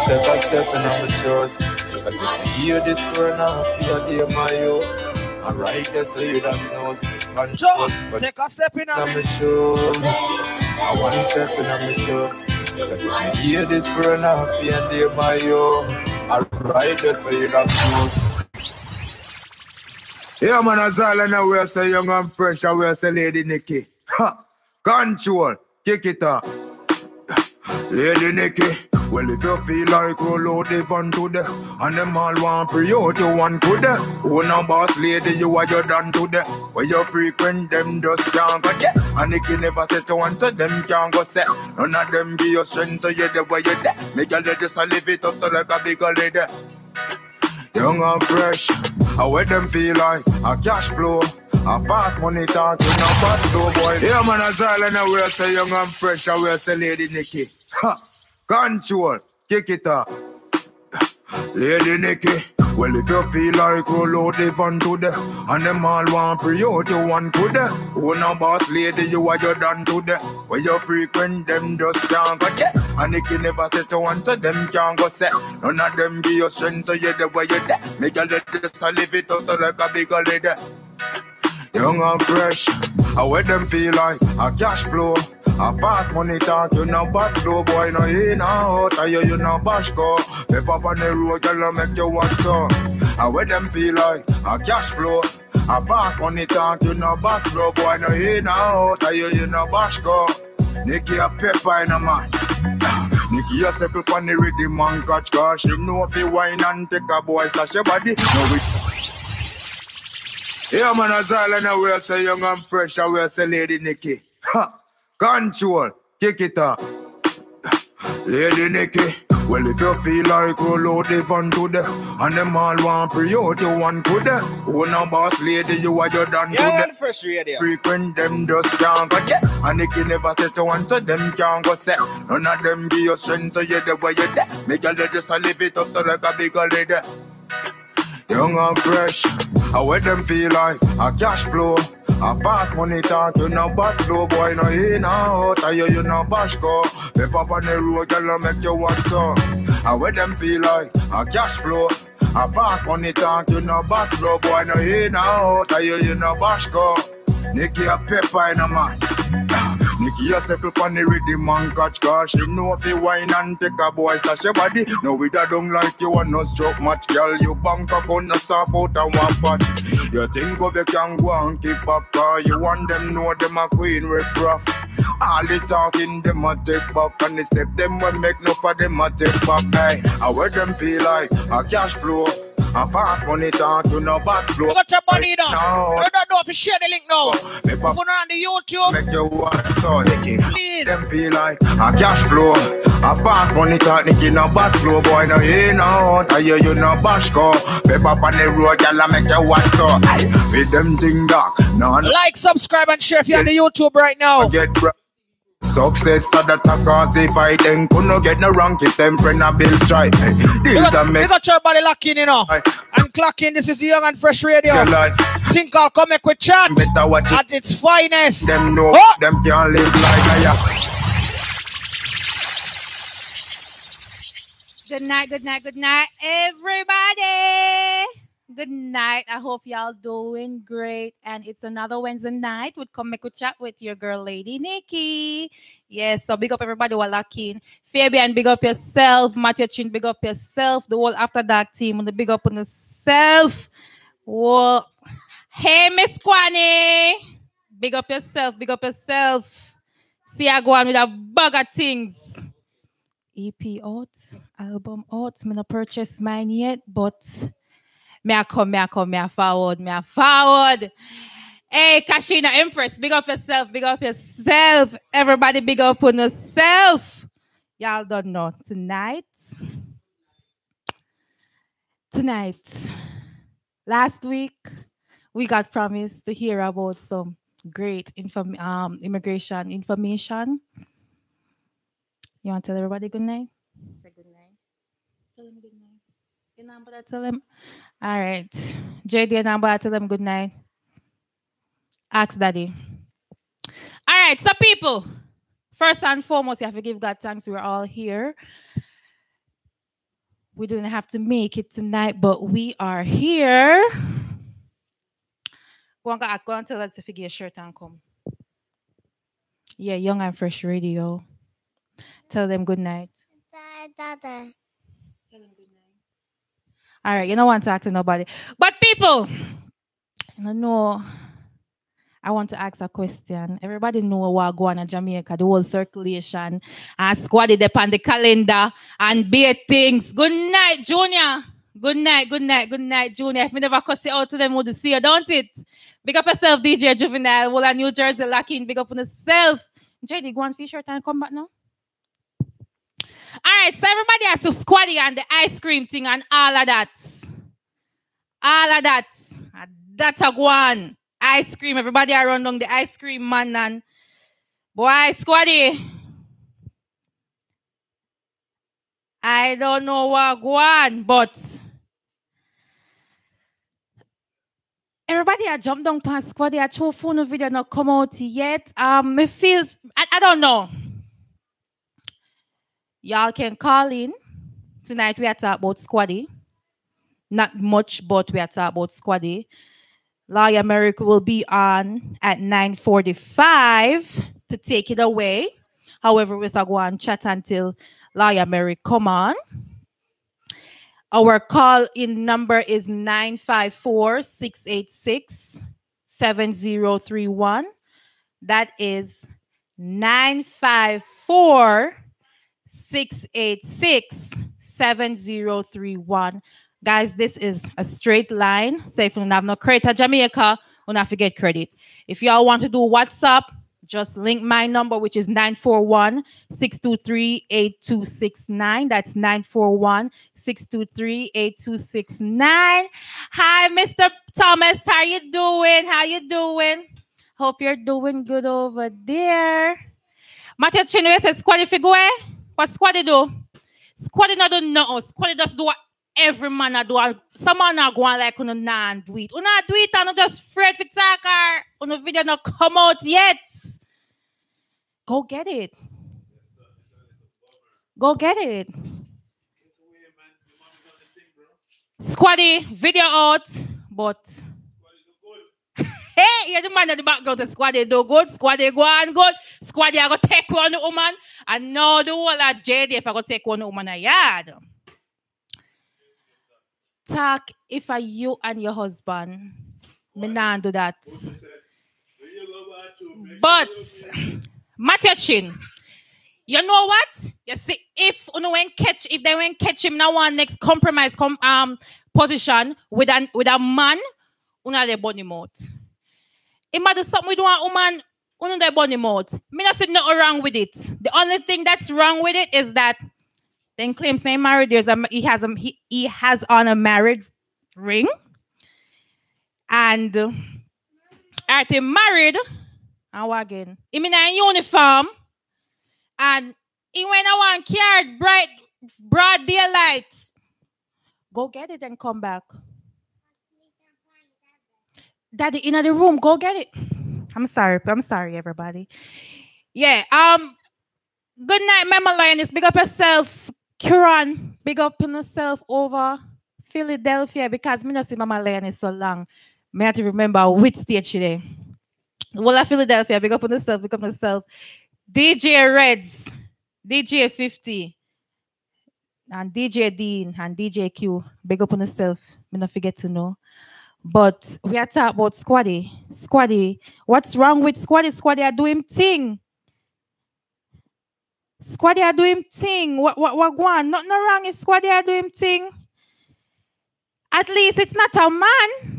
Take a step in my shoes. Cause if you hear this for now, feel dear my yo. I'm right there so you just know. Take a step in my shoes. I want to step in my shoes. Cause if you hear this for now, feel dear my yo. I'm right there so you just know. Yeah, man, as all I know, we say young and fresh, and we say Lady Nikki. Ha! Control, kick it up. Lady Nikki, well, if you feel like roll out the van today, and them all want pre you to one today. Who no boss lady, you are your done today. Where you frequent them just can't go check. And Nikki never said to one, so them can't go set. None of them give you strength, so you're the way you're there. Make your lady so live it up so like a bigger lady. Young and fresh, how where them feel like a cash flow, a fast money talk, you know, fast slow boy. Yeah, man, as all I know, we say young and fresh, and we say Lady Nikki. Ha! Control, kick it up. Lady Nikki, well, if you feel like roll out the van today, and them all want pre you to one today. Who no boss lady, you are your done today. Where you frequent them just can't go check. And Nikki never said to one, so them can't go set. None of them give you strength, so you're the way you're there. Make a little so live it up so like a bigger lady. Young and fresh, how where them feel like a cash flow. A fast money talk, you know, boss slow boy, no in out, you know, bash go. Pep up on the road, girl, make you want so. And where them feel like a cash flow. A fast money talk, you know, boss slow boy, no in out, you know, bash go. Nikki a pepper in a man. Nikki a settle on the rhythm man catch, cause she know if you wine and take a boy slash your body. No, we... Yeah, man, as all I know, we say young and fresh, and we say Lady Nikki. Ha! Control, kick it up. Lady Nikki, well, if you feel like roll out the van today, and them all want pre you to one today. Who no boss lady, you are your done today. Yeah, fresh radio. Frequent them just can't go check. And Nikki never said to one, so them can't go set. None of them give you strength, so you're the way you're there. Make your lady so live it up so like a bigger lady. Young and fresh, how where them feel like a cash flow. A fast money talk, you know, boss slow boy, no in out, you know, bash go. Pep up on the road, girl, make you want so. And where them feel like a cash flow. A fast money talk, you know, boss slow boy, no in out, you know, bash go. Nikki a pepper in a man. Nikki a settle on the rhythm man catch, cause she know if you wine and take a boy slash your body. No with a dung like you want no stroke much, girl. You bank account no stop out and one pot. You think of you can go and keep back, cause you want them know them a queen with rough. All the talking them a take back, and the step them will make no for them a take back. Hey, I where them feel like a cash flow. A fast money talk, you know, back flow. You got your money down. No. You don't know if you share the link now. If you're on the YouTube, make you want so Nikki. Please. Them feel like a cash flow. A fast money talk, Nikki, no bass flow. Boy, no in out, you know, bash go. Pep up on the road, y'all make you want so. Aye, with them thing dark. No, like, subscribe, and share if you're on the YouTube right now. Get success to the cause if I then couldn't get no rank if them friend a bill strike. You got your body locked in, you know. And clock in, this is Young and Fresh Radio. Think I'll come make with chat at its finest. Them know, them can't live like I. Good night, good night, good night, everybody. Good night. I hope y'all doing great. And it's another Wednesday night with Come Make a Chat with your girl, Lady Nikki. Yes, so big up everybody while locking. Fabian, big up yourself. Matthew Chin, big up yourself. The whole After Dark team, and the big up on yourself. Whoa. Hey, Miss Kwani. Big up yourself, big up yourself. See, I go on with a bag of things. EP out, album out. I'm not purchase mine yet, but me a forward. Hey, Kashina Empress, big up yourself, big up yourself. Everybody big up on yourself. Y'all don't know. Tonight, last week, we got promised to hear about some great immigration information. You want to tell everybody good night? Say good night. Tell them good night. Your number, tell them. All right. JD, your number, tell them good night. Ask Daddy. All right. So, people, first and foremost, you have to give God thanks. We're all here. We didn't have to make it tonight, but we are here. Go and tell us if you get a shirt and come. Yeah, Young and Fresh Radio. Tell them good night. Tell them good night. All right, you don't want to talk to nobody. But people, no. I want to ask a question. Everybody know what go on in Jamaica, the whole circulation, and squad it up on the calendar and be things. Good night, Junior. Good night, good night, good night, Junior. If me never cuss you out to them, would see you, don't it? Big up yourself, DJ Juvenile. Well, New Jersey locking. Big up on yourself. JD, go on fish shirt and come back now. All right, so everybody has to squaddy and the ice cream thing and all of that. All of that. That's a go on. Ice cream. Everybody around on the ice cream man and boy, squaddy. I don't know what go on, but everybody I jumped down past squaddy. I show phone video not come out yet. It feels I don't know. Y'all can call in. Tonight we are talking about squaddy. Not much, but we are talking about squaddy. Lawyer Merrick will be on at 9:45 to take it away. However, we're going to chat until Lawyer Merrick come on. Our call-in number is 954-686-7031. That is 954-686-7031. Guys, this is a straight line. So if you don't have no credit at Jamaica, you don't forget credit. If y'all want to do WhatsApp, just link my number, which is 941-623-8269. That's 941-623-8269. Hi, Mr. Thomas. How you doing? How you doing? Hope you're doing good over there. Matthew Chinwe says, Squaddy figure. What Squaddy do? Squaddy not do nothing. Squaddy just do what every man a do. Some man a go on like uno nan do it. Uno do it and just afraid for talk or uno video not come out yet. Go get it. Go get it. Squaddy, video out, but hey, you're the man at the background. Squaddy do good. Squaddy go on good. Squaddy I go take one woman. And now the whole of JD if I go take one woman a yard. Talk if I you and your husband. Me not do that. But Matthew Chin, you know what? You see, if they won't catch him now one next compromise position with a man, una de bunny mouth. If I do something with one woman, una de bunny mouth. Me not see nothing wrong with it. The only thing that's wrong with it is that then claims saying married. He has on a married ring, and at him married. And what again? He in a uniform, and he went around carried broad daylight. Go get it and come back. Daddy in the room. Go get it. I'm sorry, everybody. Yeah. Good night, Mama Lioness. Big up yourself, Kiran. Big up yourself over Philadelphia because me not see Mama Lioness so long. Me have to remember which stage today. Well, Philadelphia, big up on yourself, big up on yourself. DJ Reds, DJ 50, and DJ Dean, and DJ Q, big up on yourself. Me not forget to know. But we are talking about Squaddy. Squaddy, what's wrong with Squaddy? Squaddy are doing thing. Squaddy are doing thing. What going? Nothing wrong if Squaddy are doing thing. At least it's not a man.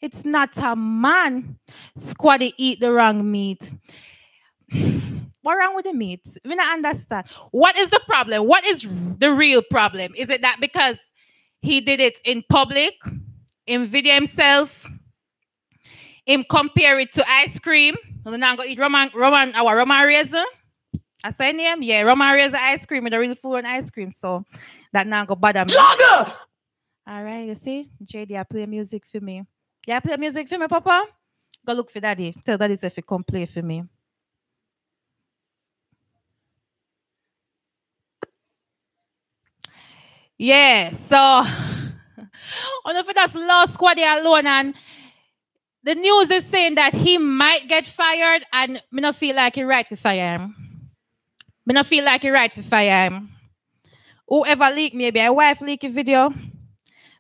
It's not a man. Squaddy eat the wrong meat. What wrong with the meat? We don't understand. What is the problem? What is the real problem? Is it that because he did it in public, in video himself, him compare it to ice cream? So now go eat Roman raisin. I say name? Yeah, Roman raisin ice cream with a real full on ice cream. So that now go bother me. All right, you see? JD, I play music for me. Yeah, play music for me, Papa? Go look for Daddy. Tell Daddy if he come play for me. Yeah, so on if that's lost squaddy alone, and the news is saying that he might get fired, and me not feel like he right to fire him. Me not feel like he right to fire him. Whoever leak maybe a wife leak a video.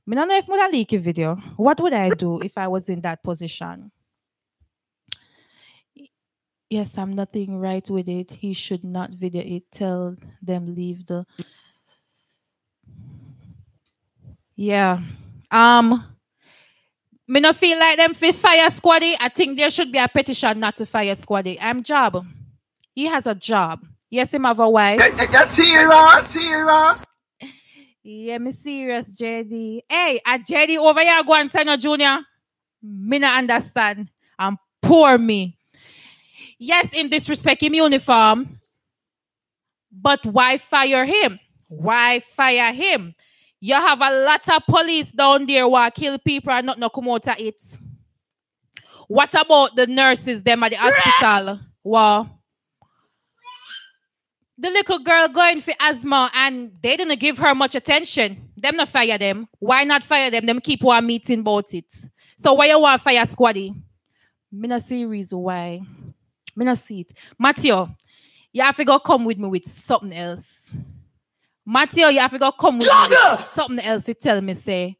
Me don't know if I leak a video. What would I do if I was in that position? Yes, I'm nothing right with it. He should not video it. Tell them leave the. Yeah. Me not feel like them fit fire squaddy. I think there should be a petition not to fire squaddy. I'm job. He has a job. Yes, him have a wife. That's serious. Yeah, me serious, JD. Hey, a JD over here go and sign a junior. Me not understand. And poor me. Yes, in disrespect him uniform. But why fire him? Why fire him? You have a lot of police down there who kill people and not come out of it. What about the nurses them at the hospital? Wow. The little girl going for asthma and they didn't give her much attention. Them not fire them. Why not fire them? Them keep one meeting about it. So why you want fire squaddy? Me not see reason why. Me not see it. Matthew, you have to go come with me with something else. Matthew, you have to go come with me with something else to tell me, say,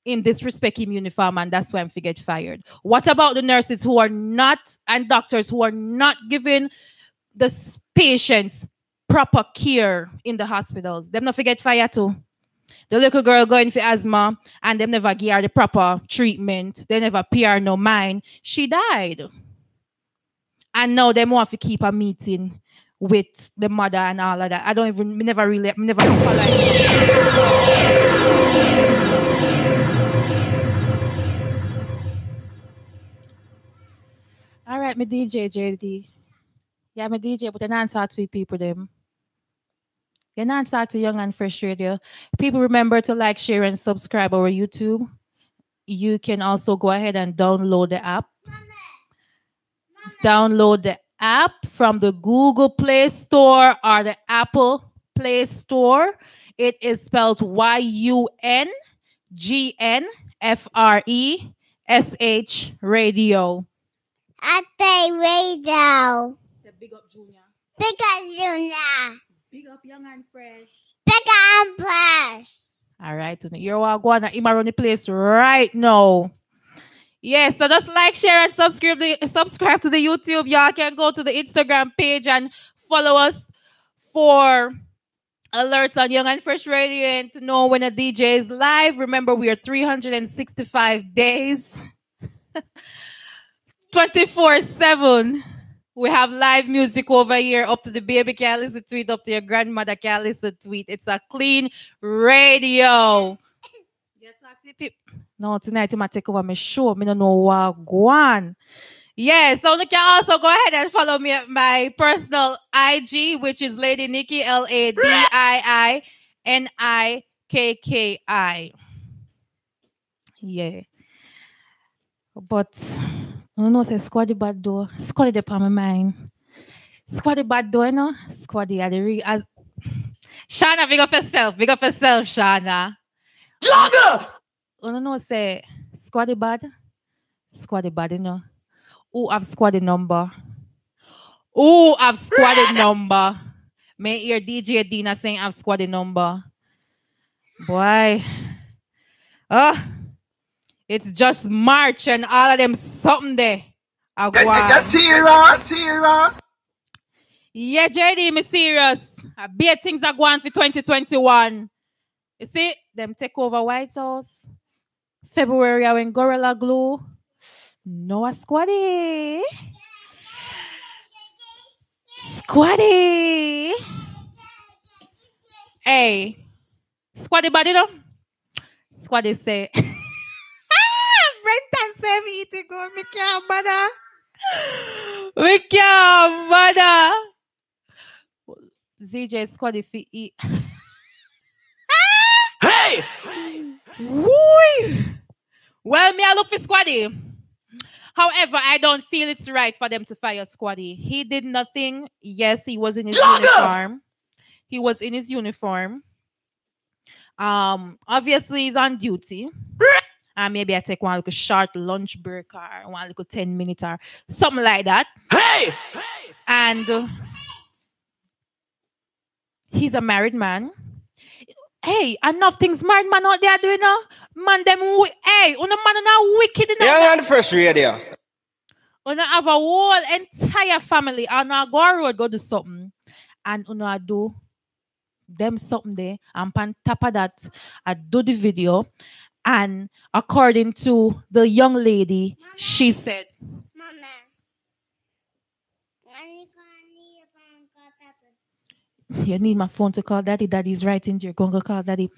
him disrespect him uniform and that's why I'm to get fired. What about the nurses who are not, and doctors who are not giving the patients proper care in the hospitals? Them not forget fire too. The little girl going for asthma and them never give her the proper treatment. They never pay her no mind. She died. And now they want to keep a meeting with the mother and all of that. I don't even, never all right, my DJ, JD. Yeah, my DJ, but I don't talk to people, them. You're not talk to Young and Fresh Radio. People remember to like, share, and subscribe our YouTube. You can also go ahead and download the app. Download the app from the Google Play Store or the Apple Play Store. It is spelled YUNGNFRESH Radio. At the radio. Big up Junior. Big up Junior. Big up Young and Fresh. Big up Fresh. All right, you're all going to run the place right now. Yes, so just like, share, and subscribe to the YouTube. Y'all can go to the Instagram page and follow us for alerts on Young and Fresh Radio and to know when a DJ is live. Remember, we are 365 days, 24/7. We have live music over here. Up to the baby can listen to it. Up to your grandmother can listen to it. It's a clean radio. No, tonight I might take over my show. I don't know what go on. Yeah, so you can also go ahead and follow me at my personal IG, which is Lady Nikki, LADIINIKKI. Yeah. But I don't know, say squaddy bad though. Squaddy dey on my mind. Squaddy bad though, you know? Squaddy are the real as Shana, big up yourself, Shana. Jogger! I don't know, say squaddy bad. Squaddy bad, you know. Who have squaddy number? Who have squaddy number? May hear DJ Dina saying have squaddy number. Boy. It's just March and all of them something there. That's serious. Yeah, JD, me serious. I bet things are going for 2021. You see, them take over White House. February, when Gorilla Glue. No, a squaddy. Squaddy. Hey. Squaddy body, no? Squaddy say. Brenton say me eating good. Me can't bother. We can't bother. ZJ Squaddy fi eat. Hey! Woo! Well, me I look for Squaddy. However, I don't feel it's right for them to fire Squaddy. He did nothing. Yes, he was in his uniform. He was in his uniform. Obviously he's on duty. And maybe I take one little short lunch break or one little 10 minutes or something like that. Hey! And he's a married man. Hey, enough things married man out there doing now. Man, them hey, una man are wicked enough. Yeah, on the Fresh Radio. Una have a whole entire family and I go on road go do something. And una do them something there. And on top of that, I do the video. And according to the young lady, Mama, she said, Mama, you need my phone to call daddy. Daddy's right in here. Go and call daddy.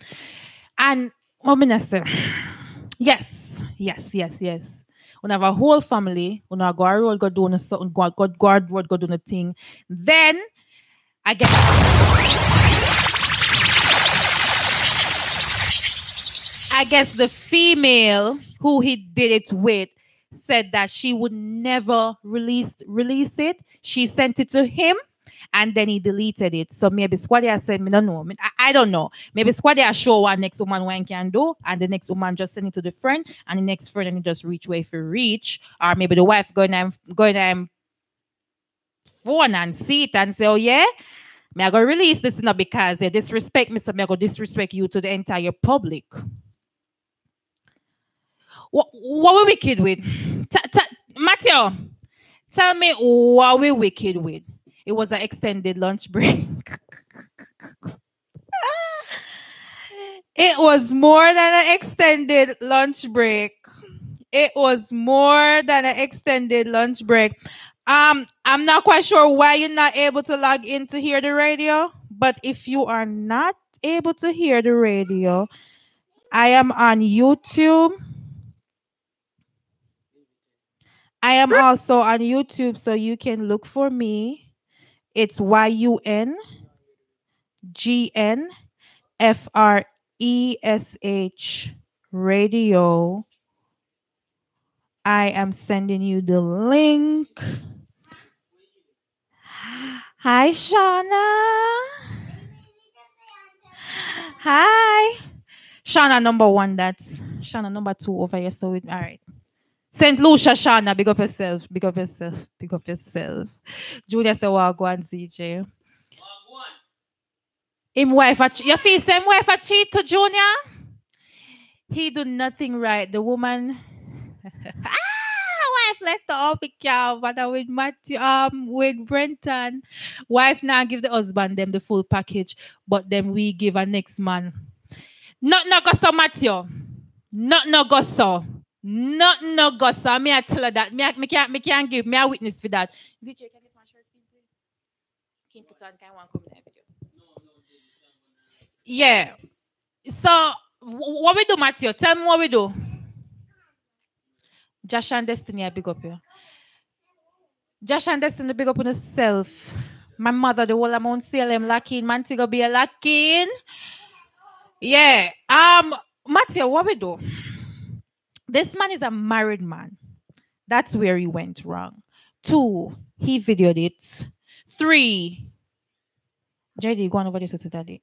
And Mama said, yes. We have a whole family. We go around, go do something, go do the thing. Then I guess the female who he did it with said that she would never release it. She sent it to him and then he deleted it. So maybe Squaddy has said, I don't know. I don't know. Maybe Squaddy has show what next woman one can do and the next woman just send it to the friend and the next friend and he just reach where for reach. Or maybe the wife going to phone and see it and say, oh yeah, I go release this not because they disrespect me, so I go disrespect you to the entire public. What we wicked with? Matthew, tell me what we wicked with. It was an extended lunch break. It was more than an extended lunch break. It was more than an extended lunch break. I'm not quite sure why you're not able to log in to hear the radio, but if you are not able to hear the radio, I am on YouTube. I am also on YouTube, so you can look for me. It's YUNGNFRESH Radio. I am sending you the link. Hi, Shauna. Hi. Shauna number 1, that's Shauna number 2 over here. So all right. St. Lucia, Shauna, big up yourself. Big up yourself. Big up yourself. Julia said, well, go on, CJ. Him wife, you feel same wife a cheat to Junior? He do nothing right. The woman... wife left the all cow, but with Matthew, with Brenton. Wife now give the husband them the full package, but then we give a next man. Not no go so Matthew. Not no go so. Not no go so. Me I tell her that. Me can't give me a witness for that. Is it you can get my shirt, please? Can you put on can one come in the video? Yeah. So what we do, Matthew? Tell me what we do. Josh and Destiny, I big up here. Josh and Destiny, big up on herself. My mother, the whole amount CLM lacking. Mantigo be a lacking. Yeah. Matthew, what we do? This man is a married man. That's where he went wrong. 2, he videoed it. 3, JD, go on over there to daddy.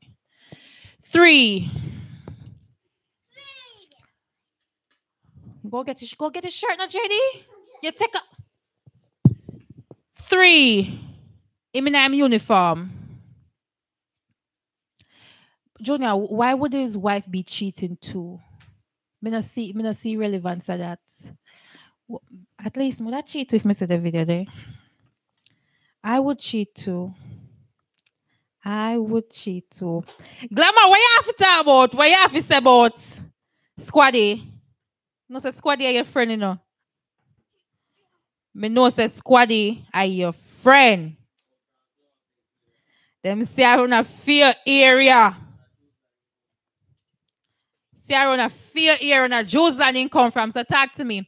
3, go get his shirt now, JD. You take a 3. I'm uniform. Junior, why would his wife be cheating too? Me not see relevance of that. At least would I cheat if me see the video there? I would cheat too. Glamour, what you have to talk about? What you have to say about Squaddy? No, say Squaddy are your friend, you know. Me know say Squaddy are your friend. Them say I run a fear area. See, I run a fear area and a Jews landing come from. So talk to me.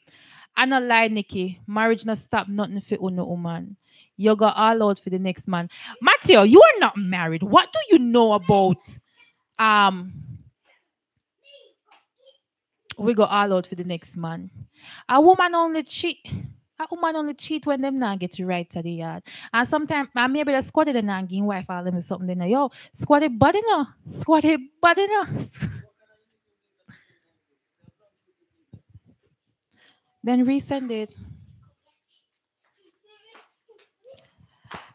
I not lie, Nikki. Marriage not stop nothing for no woman. You go all out for the next man. Matthew, you are not married. What do you know about we go all out for the next man? A woman only cheat when them not get you right to the yard. And sometimes maybe the Squaddy the not give wife all them something. Yo, Squaddy body no. Then resend it.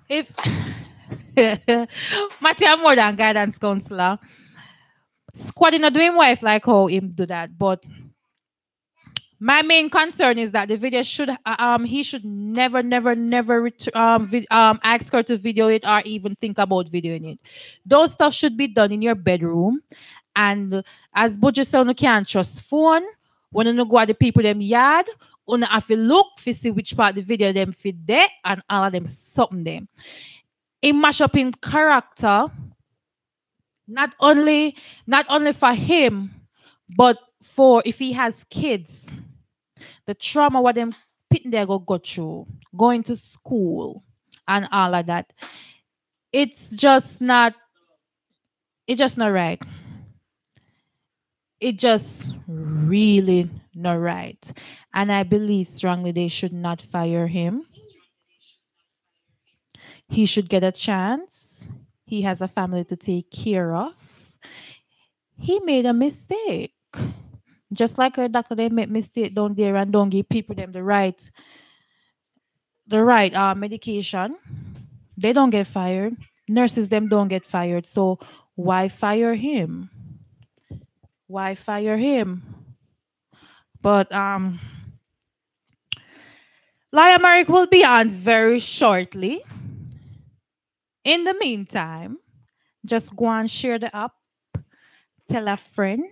If Matthew more than guidance counselor, squatting a doing wife like how him do that, but my main concern is that the video should he should never ask her to video it or even think about videoing it. Those stuff should be done in your bedroom. And as Budget said, you can't trust phone. When you go at the people them yard, you have to look to see which part the video them fit there and all of them something them. It mash up in character, not only for him, but for if he has kids. The trauma what them pitting there go through, going to school and all of that. It's just not right. It just really not right. And I believe strongly they should not fire him. He should get a chance. He has a family to take care of. He made a mistake. Just like a doctor, they make mistake down there and don't give people them the right medication. They don't get fired. Nurses them don't get fired. So why fire him? Why fire him? But Lion Merrick will be on very shortly. In the meantime, just go and share the app. Tell a friend.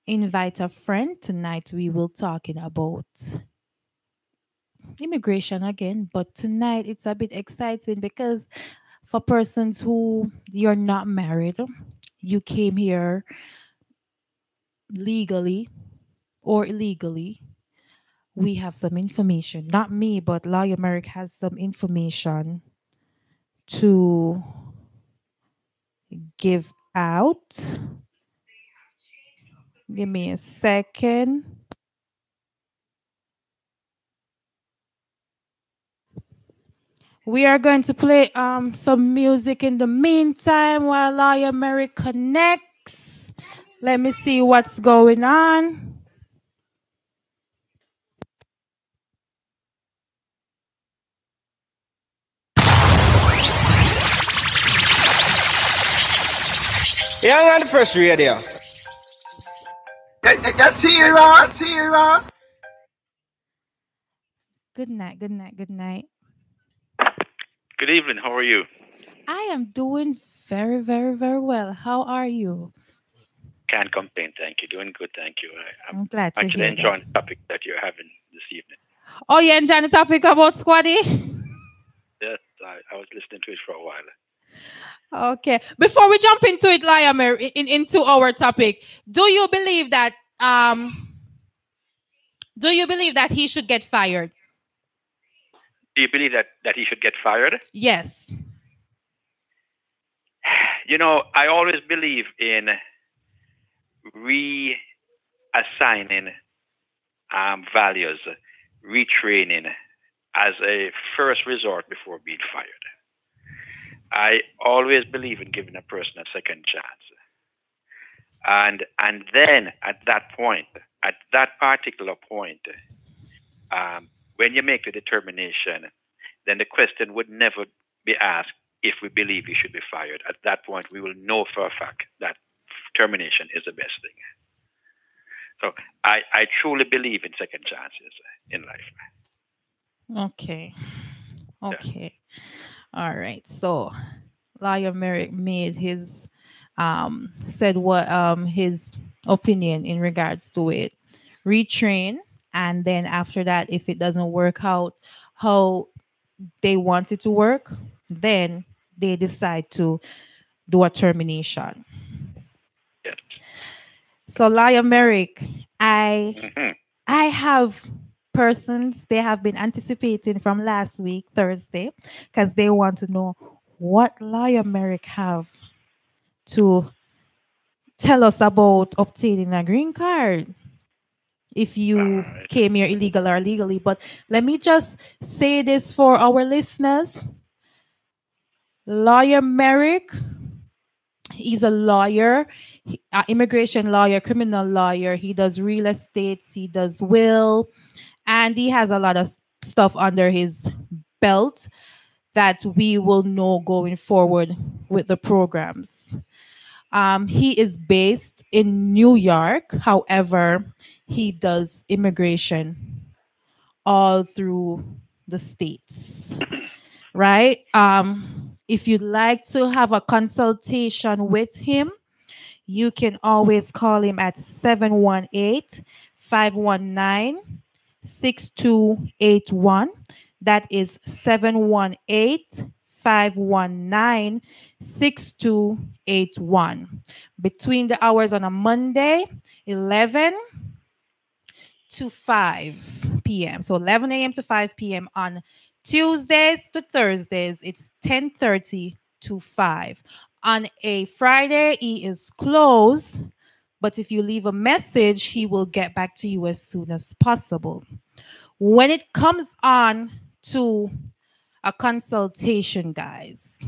Invite a friend. Tonight we will talking about immigration again, but tonight it's a bit exciting because for persons who you're not married, you came here legally or illegally, we have some information. Not me, but Lawyer Merrick has some information to give out. Give me a second. We are going to play some music in the meantime while Lawyer Merrick connects. Let me see what's going on. Young and Fresh Radio. That's serious. Good night. Good evening. How are you? I am doing very, very, very well. How are you? Can't complain. Thank you. Doing good. Thank you. I'm glad to actually hear enjoying that. the topic that you're having this evening. Oh, you enjoying the topic about Squaddy? Yes, I was listening to it for a while. Okay. Before we jump into it, Liamer, into our topic, do you believe that he should get fired? Do you believe that he should get fired? Yes. You know, I always believe in reassigning values, retraining as a first resort before being fired. I always believe in giving a person a second chance. And then at that point, at that particular point, when you make the determination, then the question would never be asked if we believe he should be fired. At that point, we will know for a fact that termination is the best thing. So I truly believe in second chances in life. Okay. Yeah. All right. So Lawyer Merrick made his said what his opinion in regards to it. Retrain, and then after that, if it doesn't work out how they want it to work, then they decide to do a termination. Yes. So Lawyer Merrick, I have persons, they have been anticipating from last week, Thursday, because they want to know what Lawyer Merrick have to tell us about obtaining a green card if you came here illegal or legally. But let me just say this for our listeners. Lawyer Merrick, he's a lawyer, immigration lawyer, criminal lawyer. He does real estate, he does will, and he has a lot of stuff under his belt that we will know going forward with the programs. He is based in New York. However, he does immigration all through the states, right? If you'd like to have a consultation with him, you can always call him at 718-519-6281. That is 718-519-6281. Between the hours on a Monday, 11 to 5 p.m. So 11 a.m. to 5 p.m. On Tuesdays to Thursdays, it's 10:30 to 5. On a Friday, he is closed, but if you leave a message, he will get back to you as soon as possible. When it comes on to a consultation, guys,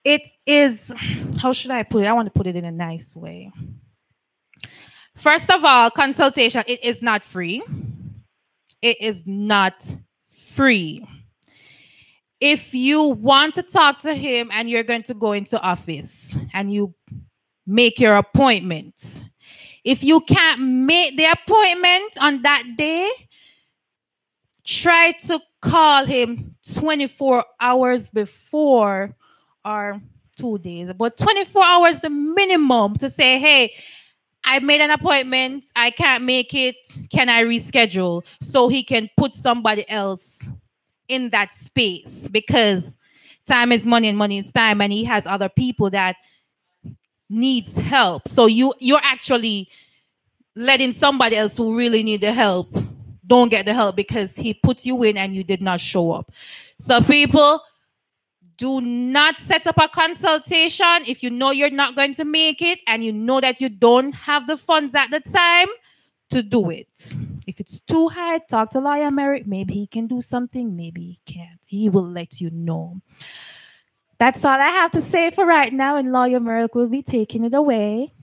it is, how should I put it? I want to put it in a nice way. First of all, consultation, it is not free. It is not free. If you want to talk to him and you're going to go into office and you make your appointment, if you can't make the appointment on that day, try to call him 24 hours before, or 2 days, but 24 hours the minimum, to say, hey, I made an appointment, I can't make it, can I reschedule? So he can put somebody else in that space, because time is money and money is time, and he has other people that needs help. So you're actually letting somebody else who really need the help don't get the help because he put you in and you did not show up. So people, do not set up a consultation if you know you're not going to make it and you know that you don't have the funds at the time to do it. If it's too high, talk to Lawyer Merrick. Maybe he can do something, maybe he can't. He will let you know. That's all I have to say for right now, and Lawyer Merrick will be taking it away.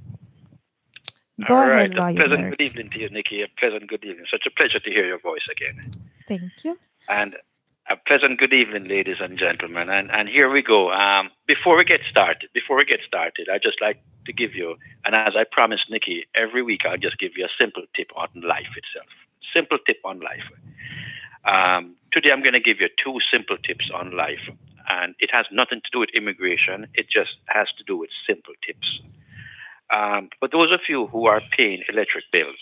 Go ahead, Lawyer Pleasant Merrick. good evening to you, Nikki. A pleasant good evening. Such a pleasure to hear your voice again. Thank you. And a pleasant good evening, ladies and gentlemen. And here we go. Before we get started, I'd just like to give you, and as I promised Nikki, every week I'll just give you a simple tip on life itself. Simple tip on life. Today I'm going to give you 2 simple tips on life. And it has nothing to do with immigration. It just has to do with simple tips. For those of you who are paying electric bills,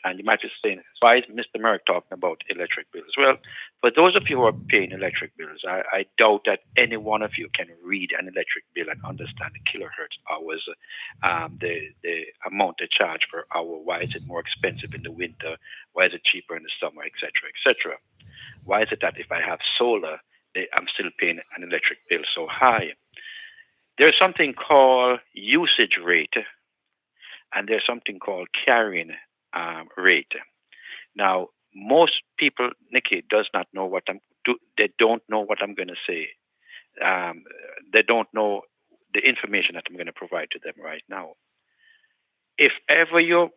and you might be saying, why is Mr. Merrick talking about electric bills? Well, for those of you who are paying electric bills, I doubt that any one of you can read an electric bill and understand the kilohertz hours, the amount they charge per hour. Why is it more expensive in the winter? Why is it cheaper in the summer, etc., etc.? Why is it that if I have solar, I'm still paying an electric bill so high? There's something called usage rate, and there's something called carrying rate. Now, most people, Nikki, does not know what they don't know what I'm going to say. They don't know the information that I'm going to provide to them right now. If ever you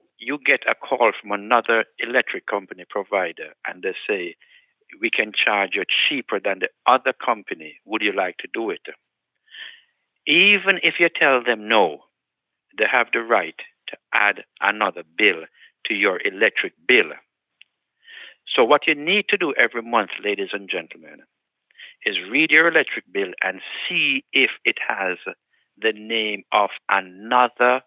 get a call from another electric company provider and they say, we can charge you cheaper than the other company, would you like to do it? Even if you tell them no, they have the right to add another bill to your electric bill. So what you need to do every month, ladies and gentlemen, is read your electric bill and see if it has the name of another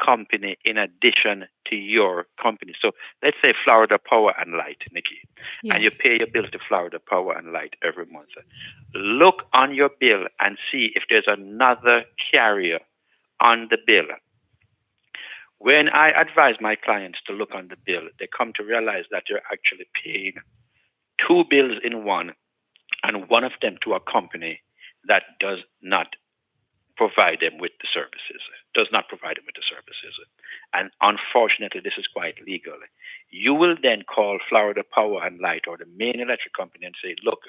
company in addition to your company. So let's say Florida Power and Light, Nikki, and you pay your bill to Florida Power and Light every month. Look on your bill and see if there's another carrier on the bill. When I advise my clients to look on the bill, they come to realize that they're actually paying 2 bills in one, and one of them to a company that does not provide them with the services, And unfortunately, this is quite legal. You will then call Florida Power and Light or the main electric company and say, look,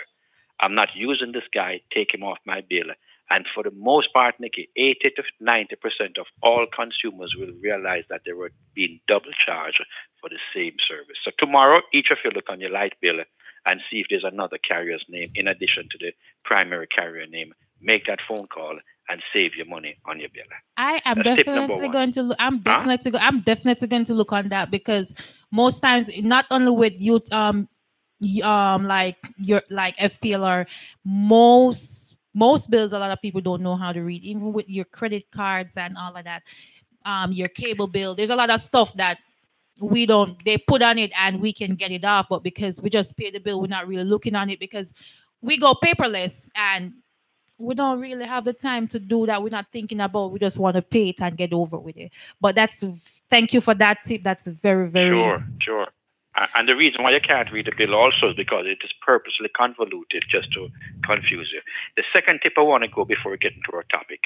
I'm not using this guy, take him off my bill. And for the most part, Nikki, 80 to 90% of all consumers will realize that they were being double charged for the same service. So tomorrow, each of you look on your light bill and see if there's another carrier's name in addition to the primary carrier name. Make that phone call and save your money on your bill. I am definitely going to look. I'm definitely going to look on that, because most times, not only with you, like your like FPLR, most bills, a lot of people don't know how to read. Even with your credit cards and all of that, your cable bill, there's a lot of stuff that they put on it and we can get it off, but because we just pay the bill, we're not really looking on it because we go paperless and we don't really have the time to do that. We're not thinking about, we just want to pay it and get over with it. But thank you for that tip. That's very, very... Sure. And the reason why you can't read the bill also is because it is purposely convoluted just to confuse you. The second tip I want to go before we get into our topic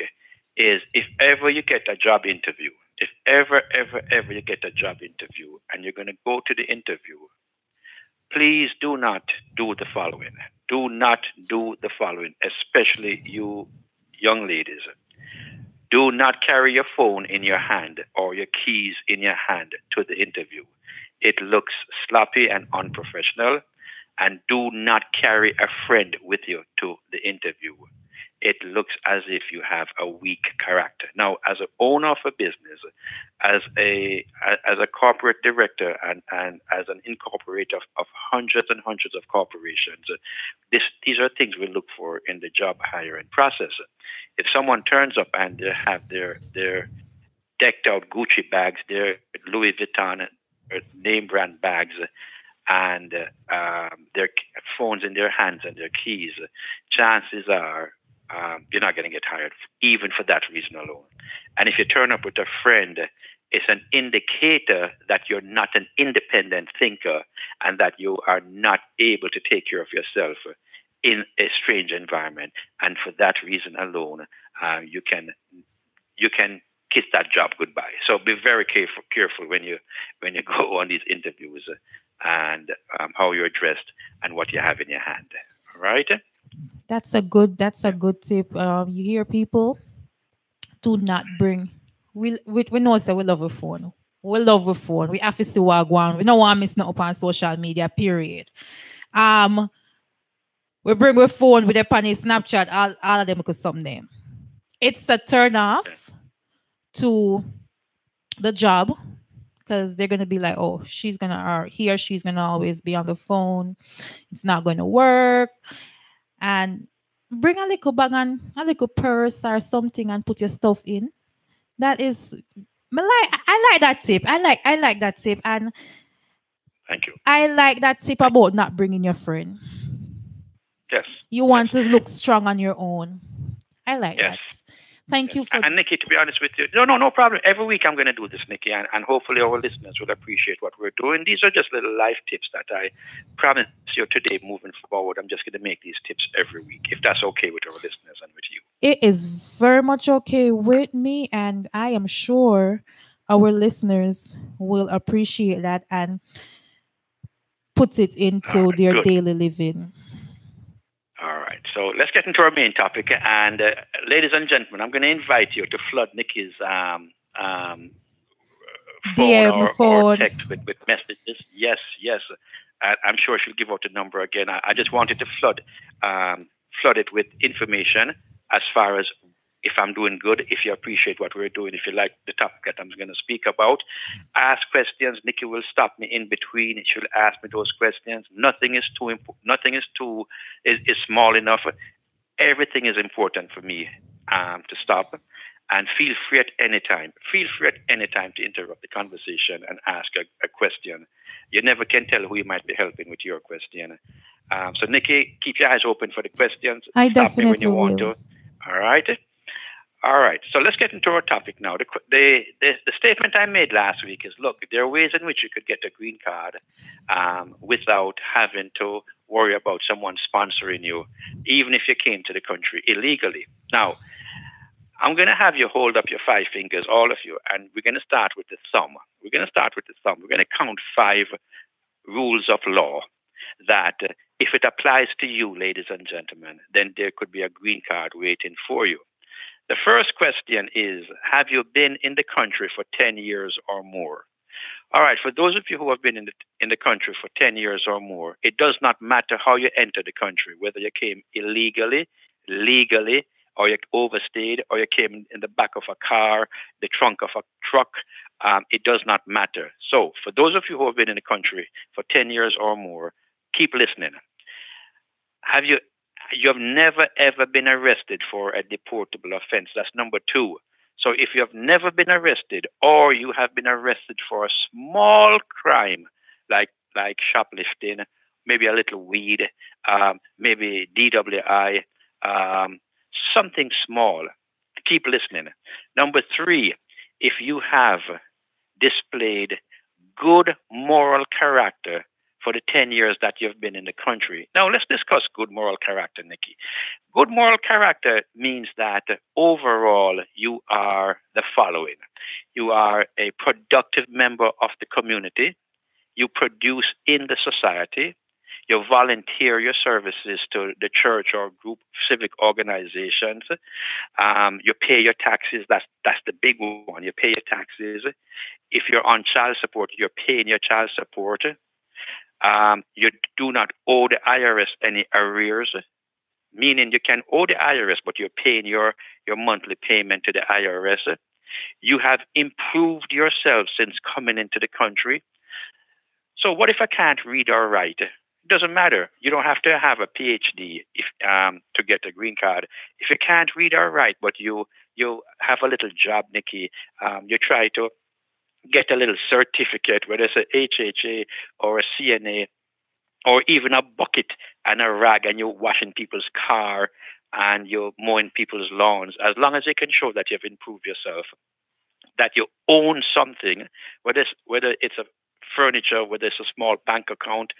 is, if ever you get a job interview, if ever you get a job interview and you're going to go to the interview, please do not do the following. Do not do the following, especially you young ladies. Do not carry your phone in your hand or your keys in your hand to the interview. It looks sloppy and unprofessional. And do not carry a friend with you to the interview. It looks as if you have a weak character. Now, as an owner of a business, as a corporate director, and as an incorporator of hundreds and hundreds of corporations, these are things we look for in the job hiring process. If someone turns up and they have their decked out Gucci bags, their Louis Vuitton name brand bags, and their phones in their hands and their keys, chances are you're not going to get hired, even for that reason alone. And if you turn up with a friend, it's an indicator that you're not an independent thinker and that you are not able to take care of yourself in a strange environment. And for that reason alone, you can kiss that job goodbye. So be very careful when you go on these interviews and how you're dressed and what you have in your hand. All right? That's a good tip. You hear people, do not bring. We know, say we love a phone. We love a phone. We have to see what going. We don't want to miss nothing up on social media. Period. We bring a phone with a pan Snapchat. All of them because some name. It's a turn off to the job, because they're gonna be like, oh, she's gonna always be on the phone. It's not going to work. And bring a little bag and a little purse or something and put your stuff in. That is, I like that tip. I like that tip. And thank you. I like that tip about not bringing your friend. Yes. You want to look strong on your own. I like that. Thank you for... And Nikki, to be honest with you, no problem. Every week I'm going to do this, Nikki, and hopefully our listeners will appreciate what we're doing. These are just little life tips that I promise you today moving forward. I'm just going to make these tips every week, if that's okay with our listeners and with you. It is very much okay with me, and I am sure our listeners will appreciate that and put it into their daily living. All right, so let's get into our main topic. And ladies and gentlemen, I'm going to invite you to flood Nikki's phone or text with messages. Yes. I'm sure she'll give out the number again. I just wanted to flood it with information as far as if I'm doing good, if you appreciate what we're doing, if you like the topic that I'm going to speak about. Ask questions. Nikki will stop me in between. She'll ask me those questions. Nothing is too important. Nothing is small enough. Everything is important for me to stop. And feel free at any time. Feel free at any time to interrupt the conversation and ask a question. You never can tell who you might be helping with your question. So Nikki, keep your eyes open for the questions. I stop definitely me when you will. want to. All right. So let's get into our topic now. The statement I made last week is, look, there are ways in which you could get a green card without having to worry about someone sponsoring you, even if you came to the country illegally. Now, I'm going to have you hold up your 5 fingers, all of you, and we're going to start with the thumb. We're going to count 5 rules of law. that if it applies to you, ladies and gentlemen, then there could be a green card waiting for you. The first question is, have you been in the country for 10 years or more? All right, for those of you who have been in the country for 10 years or more, it does not matter how you enter the country, whether you came illegally, legally, or you overstayed, or you came in the back of a car, the trunk of a truck. It does not matter. So for those of you who have been in the country for 10 years or more, keep listening. You have never, ever been arrested for a deportable offense. That's number 2. So if you have never been arrested, or you have been arrested for a small crime, like shoplifting, maybe a little weed, maybe DWI, something small, keep listening. Number 3, if you have displayed good moral character for the 10 years that you've been in the country. Now, let's discuss good moral character, Nikki. Good moral character means that overall you are the following. You are a productive member of the community. You produce in the society. You volunteer your services to the church or group civic organizations. You pay your taxes. That's the big one. You pay your taxes. If you're on child support, you're paying your child support. You do not owe the IRS any arrears, meaning you can owe the IRS, but you're paying your monthly payment to the IRS. You have improved yourself since coming into the country. So what if I can't read or write? It doesn't matter. You don't have to have a PhD to get a green card. If you can't read or write, but you have a little job, Nikki, you try to get a little certificate, whether it's a HHA or a CNA, or even a bucket and a rag, and you're washing people's car and you're mowing people's lawns, as long as you can show that you've improved yourself, that you own something, whether it's a furniture, whether it's a small bank account,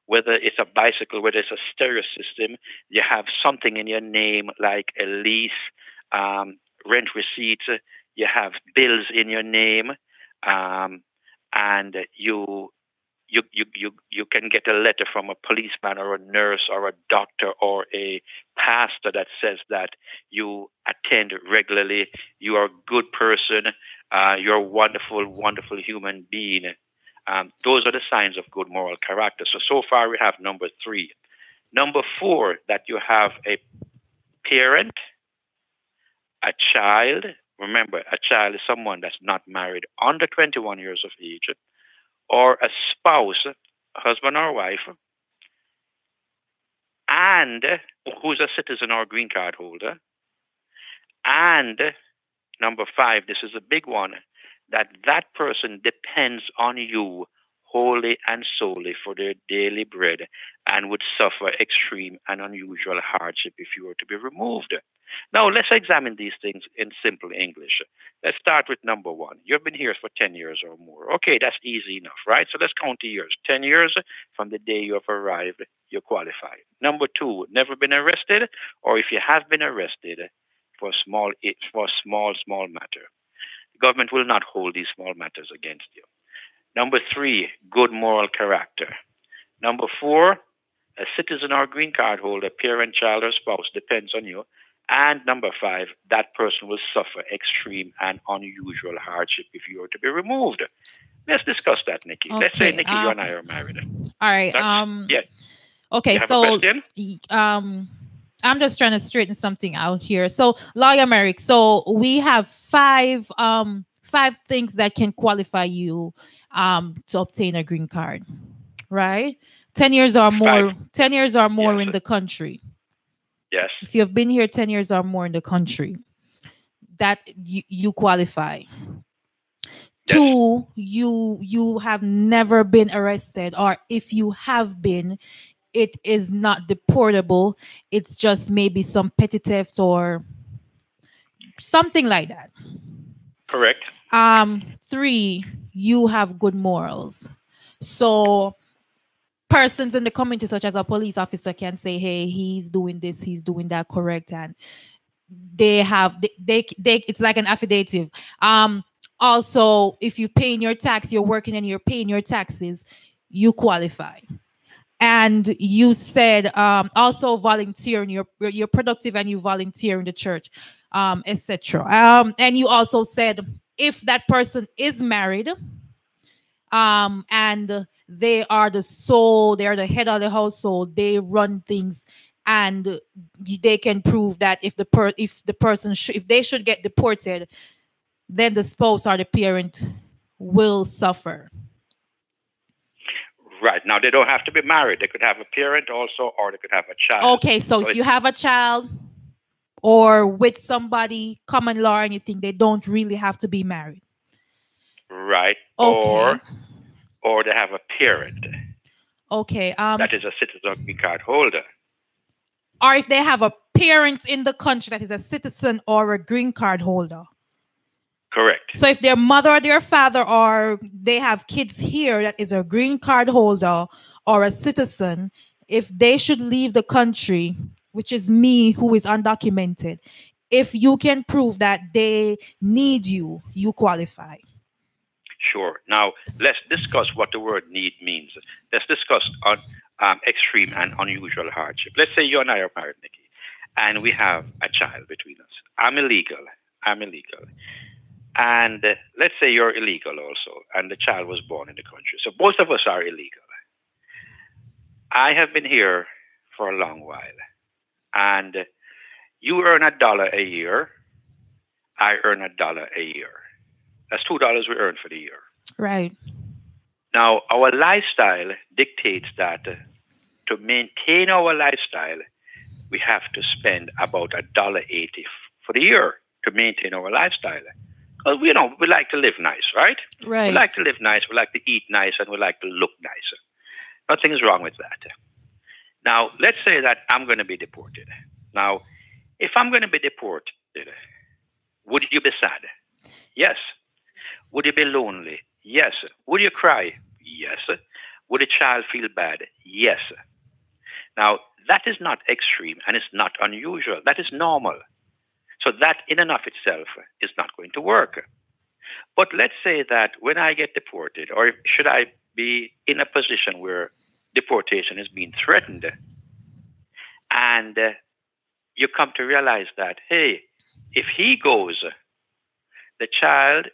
whether it's a bicycle, whether it's a stereo system, you have something in your name like a lease, rent receipts, you have bills in your name, and you can get a letter from a policeman or a nurse or a doctor or a pastor that says that you attend regularly, you are a good person, you're a wonderful, wonderful human being. Those are the signs of good moral character. So far we have number 3. Number 4, that you have a parent, a child. Remember, a child is someone that's not married, under 21 years of age, or a spouse, husband or wife, and who's a citizen or green card holder. And number 5, this is a big one, that person depends on you wholly and solely for their daily bread and would suffer extreme and unusual hardship if you were to be removed. Now, let's examine these things in simple English. Let's start with number 1. You've been here for 10 years or more. Okay, that's easy enough, right? So let's count the years. 10 years from the day you have arrived, you're qualified. Number 2, never been arrested, or if you have been arrested for small matter. The government will not hold these small matters against you. Number 3, good moral character. Number 4, a citizen or green card holder, parent, child, or spouse depends on you. And number 5, that person will suffer extreme and unusual hardship if you were to be removed. Let's discuss that, Nikki. Okay, let's say, Nikki, you and I are married. All right. Yes. Okay, so I'm just trying to straighten something out here. So, Lawyer Merrick, so we have 5 things that can qualify you to obtain a green card, right? 10 years or more. 10 years or more, yes, in the country. Yes. If you've been here 10 years or more in the country, that you qualify. Yes. 2, you have never been arrested, or if you have been, it is not deportable. It's just maybe some petty theft or something like that. Correct. 3, you have good morals. So persons in the community, such as a police officer, can say, hey, he's doing this, he's doing that, correct, and they it's like an affidavit. Also, if you're paying your tax, you're working and you're paying your taxes, you qualify. And you said also volunteering. You're productive and you volunteer in the church, etc. And you also said if that person is married, and they are the head of the household, they run things, and they can prove that if they should get deported, then the spouse or the parent will suffer. Right. Now, they don't have to be married. They could have a parent also, or they could have a child. Okay, so if you have a child or with somebody, common law or anything, they don't really have to be married. Right. Okay. Or they have a parent. Okay. That is a citizen green card holder. Or if they have a parent in the country that is a citizen or a green card holder. Correct. So if their mother or their father or they have kids here that is a green card holder or a citizen, if they should leave the country, which is me who is undocumented, if you can prove that they need you, you qualify. Sure. Now, let's discuss what the word need means. Let's discuss on extreme and unusual hardship. Let's say you and I are married, Nikki, and we have a child between us. I'm illegal. And let's say you're illegal also, and the child was born in the country. So both of us are illegal. I have been here for a long while, and you earn $1 a year. I earn $1 a year. That's $2 we earn for the year. Right. Now, our lifestyle dictates that to maintain our lifestyle, we have to spend about $1.80 for the year to maintain our lifestyle. Because, we like to live nice, right? Right. We like to live nice, we like to eat nice, and we like to look nice. Nothing's wrong with that. Now, let's say that I'm going to be deported. Now, if I'm going to be deported, would you be sad? Yes. Would you be lonely? Yes. Would you cry? Yes. Would a child feel bad? Yes. Now, that is not extreme and it's not unusual. That is normal. So that in and of itself is not going to work. But let's say that when I get deported, or should I be in a position where deportation is being threatened, and you come to realize that, hey, if he goes, the child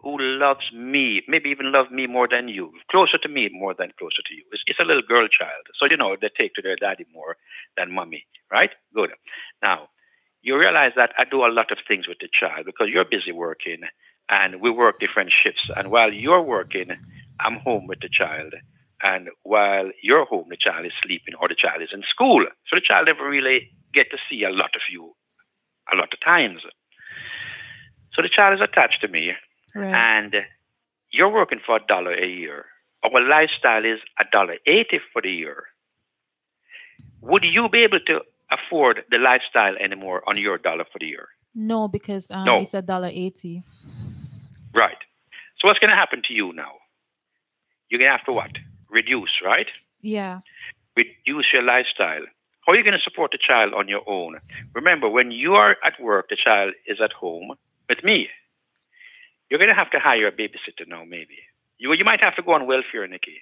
who loves me, maybe even love me more than you, closer to me more than closer to you. It's a little girl child. So, they take to their daddy more than mommy, right? Good. Now, you realize that I do a lot of things with the child because you're busy working and we work different shifts. And while you're working, I'm home with the child. And while you're home, the child is sleeping or the child is in school. So the child never really get to see a lot of you a lot of times. So the child is attached to me. Right. And you're working for $1 a year. Our lifestyle is $1.80 for the year. Would you be able to afford the lifestyle anymore on your dollar for the year? No, because no. It's $1.80. Right. So what's going to happen to you now? You're going to have to what? Reduce, right? Yeah. Reduce your lifestyle. How are you going to support the child on your own? Remember, when you are at work, the child is at home with me. You're going to have to hire a babysitter now, maybe. You might have to go on welfare, Nikki.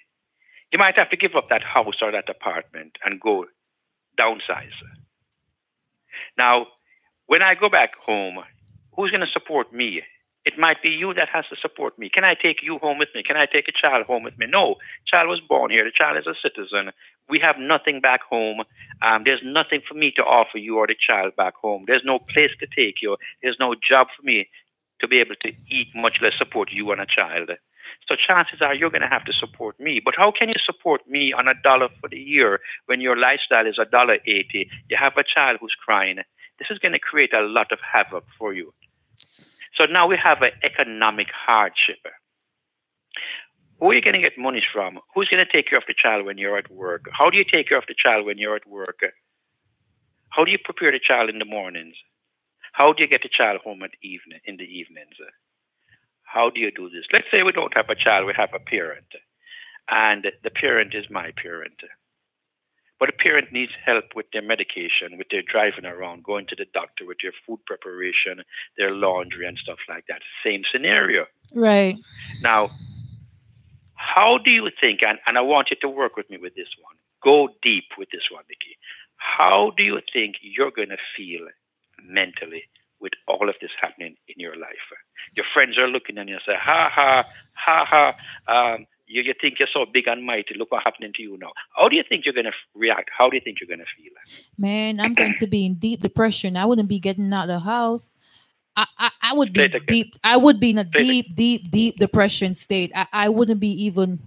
You might have to give up that house or that apartment and go downsize. Now, when I go back home, who's going to support me? It might be you that has to support me. Can I take you home with me? Can I take a child home with me? No. Child was born here. The child is a citizen. We have nothing back home. There's nothing for me to offer you or the child back home. There's no place to take you. There's no job for me to be able to eat, much less support you and a child. So chances are you're going to have to support me. But how can you support me on $1 for the year when your lifestyle is $1.80? You have a child who's crying. This is going to create a lot of havoc for you. So now we have an economic hardship. Who are you going to get money from? Who's going to take care of the child when you're at work? How do you take care of the child when you're at work? How do you prepare the child in the mornings? How do you get the child home in the evenings? How do you do this? Let's say we don't have a child, we have a parent. And the parent is my parent. But the parent needs help with their medication, with their driving around, going to the doctor, with their food preparation, their laundry and stuff like that. Same scenario. Right. Now, How do you think, and I want you to work with me with this one, go deep with this one, Nikki. How do you think you're going to feel mentally with all of this happening in your life? Your friends are looking at you and say, ha, ha, ha, ha. You think you're so big and mighty. Look what's happening to you now. How do you think you're going to react? How do you think you're going to feel? Man, I'm going to be in deep depression. I wouldn't be getting out of the house. I would be deep. I would be in a deep depression state. I wouldn't even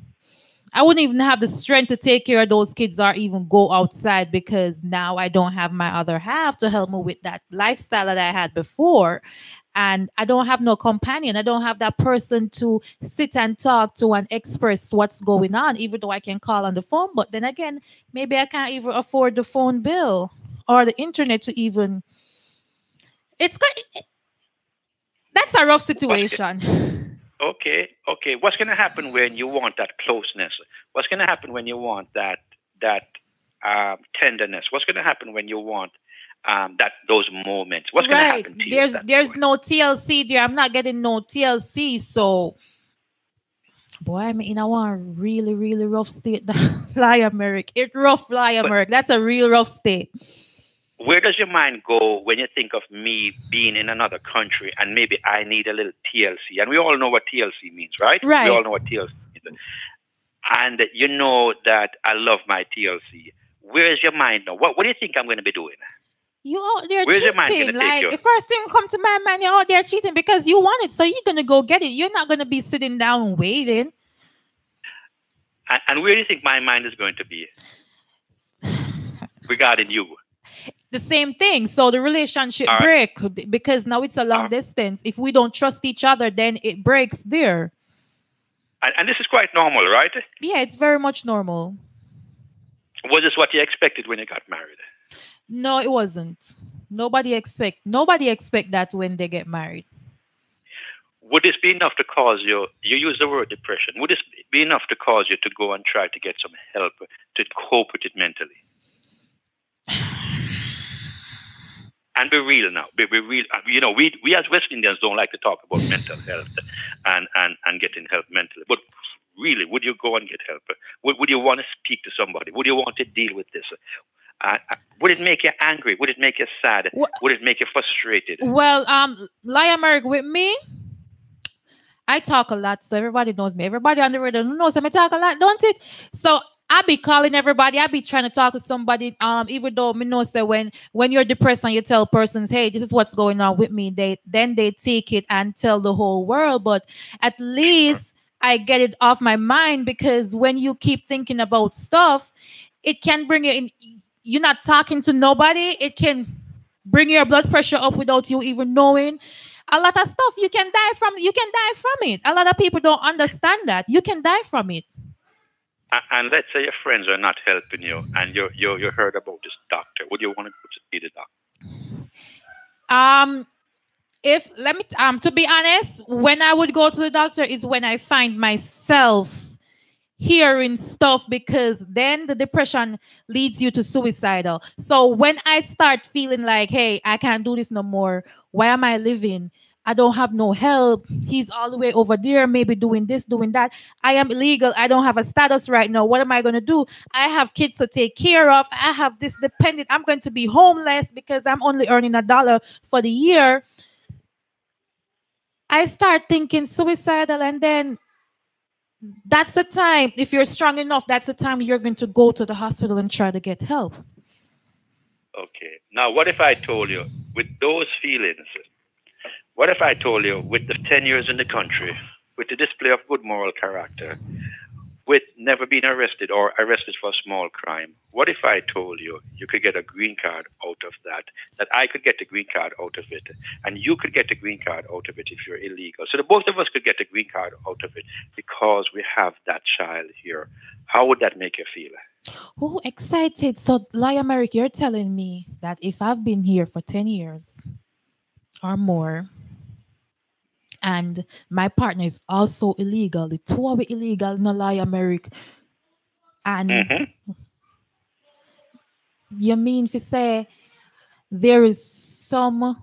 have the strength to take care of those kids or even go outside, because now I don't have my other half to help me with that lifestyle that I had before. And I don't have no companion. I don't have that person to sit and talk to and express what's going on, even though I can call on the phone. But then again, maybe I can't even afford the phone bill or the internet to even. That's a rough situation. Okay. What's going to happen when you want that closeness? What's going to happen when you want that tenderness? What's going to happen when you want those moments? What's going to happen to you? There's no TLC there. I'm not getting no TLC. So, boy, I mean, I want a really, really rough state. Liar, Merrick. It's rough, Liar, Merrick. That's a real rough state. Where does your mind go when you think of me being in another country and maybe I need a little TLC? And we all know what TLC means, right? Right. We all know what TLC means. And you know that I love my TLC. Where is your mind now? What do you think I'm going to be doing? You out there Where's cheating. Your mind gonna like, take you? the first thing come to my mind, you're out there cheating because you want it. So you're going to go get it. You're not going to be sitting down waiting. And where do you think my mind is going to be regarding you? The same thing. So the relationship break because now it's a long distance. If we don't trust each other, then it breaks there. And this is quite normal, right? Yeah, it's very much normal. Was this what you expected when you got married? No, it wasn't. Nobody expect that when they get married. Would this be enough to cause you use the word depression, would this be enough to cause you to go and try to get some help to cope with it mentally? And be real now. Be real. You know, we as West Indians don't like to talk about mental health and getting help mentally. But really, would you go and get help? Would you want to speak to somebody? Would you want to deal with this? Would it make you angry? Would it make you sad? Would it make you frustrated? Well, Liar Merrick, with me, I talk a lot, so everybody knows me. Everybody on the radio knows I talk a lot, don't it? So I be calling everybody. I be trying to talk to somebody. Even though me know say when you're depressed and you tell persons, hey, this is what's going on with me, they take it and tell the whole world. But at least I get it off my mind, because when you keep thinking about stuff, it can bring you in. You're not talking to nobody. It can bring your blood pressure up without you even knowing. A lot of stuff you can die from. You can die from it. A lot of people don't understand that. You can die from it. And let's say your friends are not helping you, and you heard about this doctor. Would you want to go to see the doctor? To be honest, when I would go to the doctor is when I find myself hearing stuff, because then the depression leads you to suicidal. So when I start feeling like, hey, I can't do this no more. Why am I living? I don't have no help. He's all the way over there, maybe doing this, doing that. I am illegal. I don't have a status right now. What am I going to do? I have kids to take care of. I have this dependent. I'm going to be homeless because I'm only earning $1 for the year. I start thinking suicidal, and then that's the time, if you're strong enough, that's the time you're going to go to the hospital and try to get help. Okay. Now, what if I told you, with those feelings, what if I told you, with the 10 years in the country, with the display of good moral character, with never being arrested or arrested for a small crime, what if I told you you could get a green card out of that I could get a green card out of it, and you could get a green card out of it if you're illegal? So the both of us could get a green card out of it because we have that child here. How would that make you feel? Oh, excited. So, Liar Merrick, you're telling me that if I've been here for 10 years or more, and my partner is also illegal, the two are illegal, no Liar Merrick, and you mean to say there is some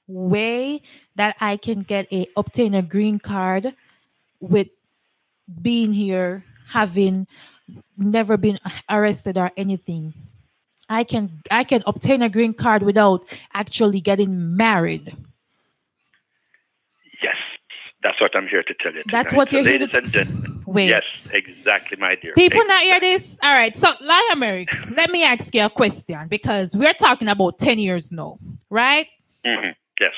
way that I can obtain a green card with being here, having never been arrested or anything. I can obtain a green card without actually getting married. Yes, that's what I'm here to tell you tonight. That's what you're here to ladies and gentlemen. Wait. Yes, exactly, my dear. People not hear this? All right. So, Lion Merrick, let me ask you a question because we're talking about 10 years now, right? Mm-hmm. Yes.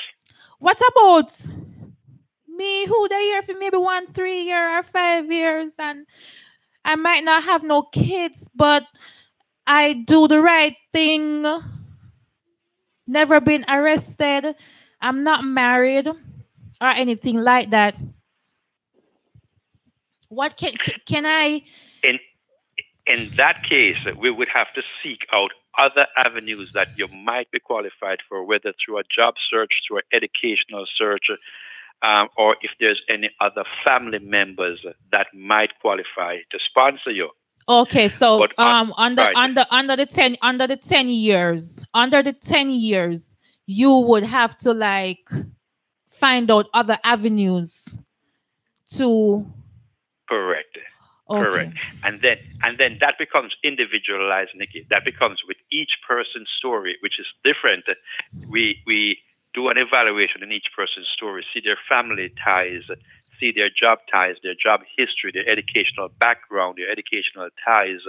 What about me who they here for maybe 1, 3 year or 5 years and I might not have no kids, but I do the right thing, never been arrested, I'm not married or anything like that. What can I? In that case, we would have to seek out other avenues that you might be qualified for, whether through a job search, through an educational search, or if there's any other family members that might qualify to sponsor you. Okay, so under the 10 years, you would have to like find out other avenues to. Correct. Okay. Correct. And then that becomes individualized, Nikki. That becomes with each person's story, which is different. We do an evaluation in each person's story, see their family ties, see their job ties, their job history, their educational background, their educational ties,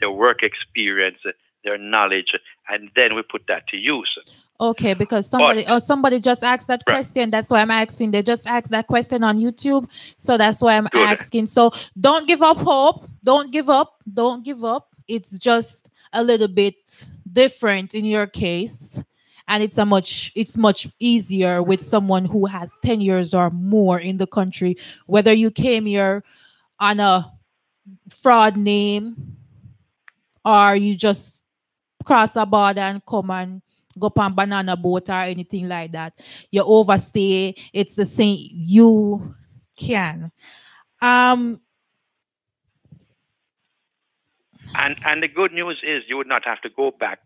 their work experience, their knowledge, and then we put that to use. Okay, because somebody just asked that question. That's why I'm asking. They just asked that question on YouTube. So that's why I'm asking. So don't give up hope. Don't give up. Don't give up. It's just a little bit different in your case. And it's much easier with someone who has 10 years or more in the country, whether you came here on a fraud name or you just cross a border and come and go on banana boat or anything like that. You overstay, it's the same. You can. And the good news is you would not have to go back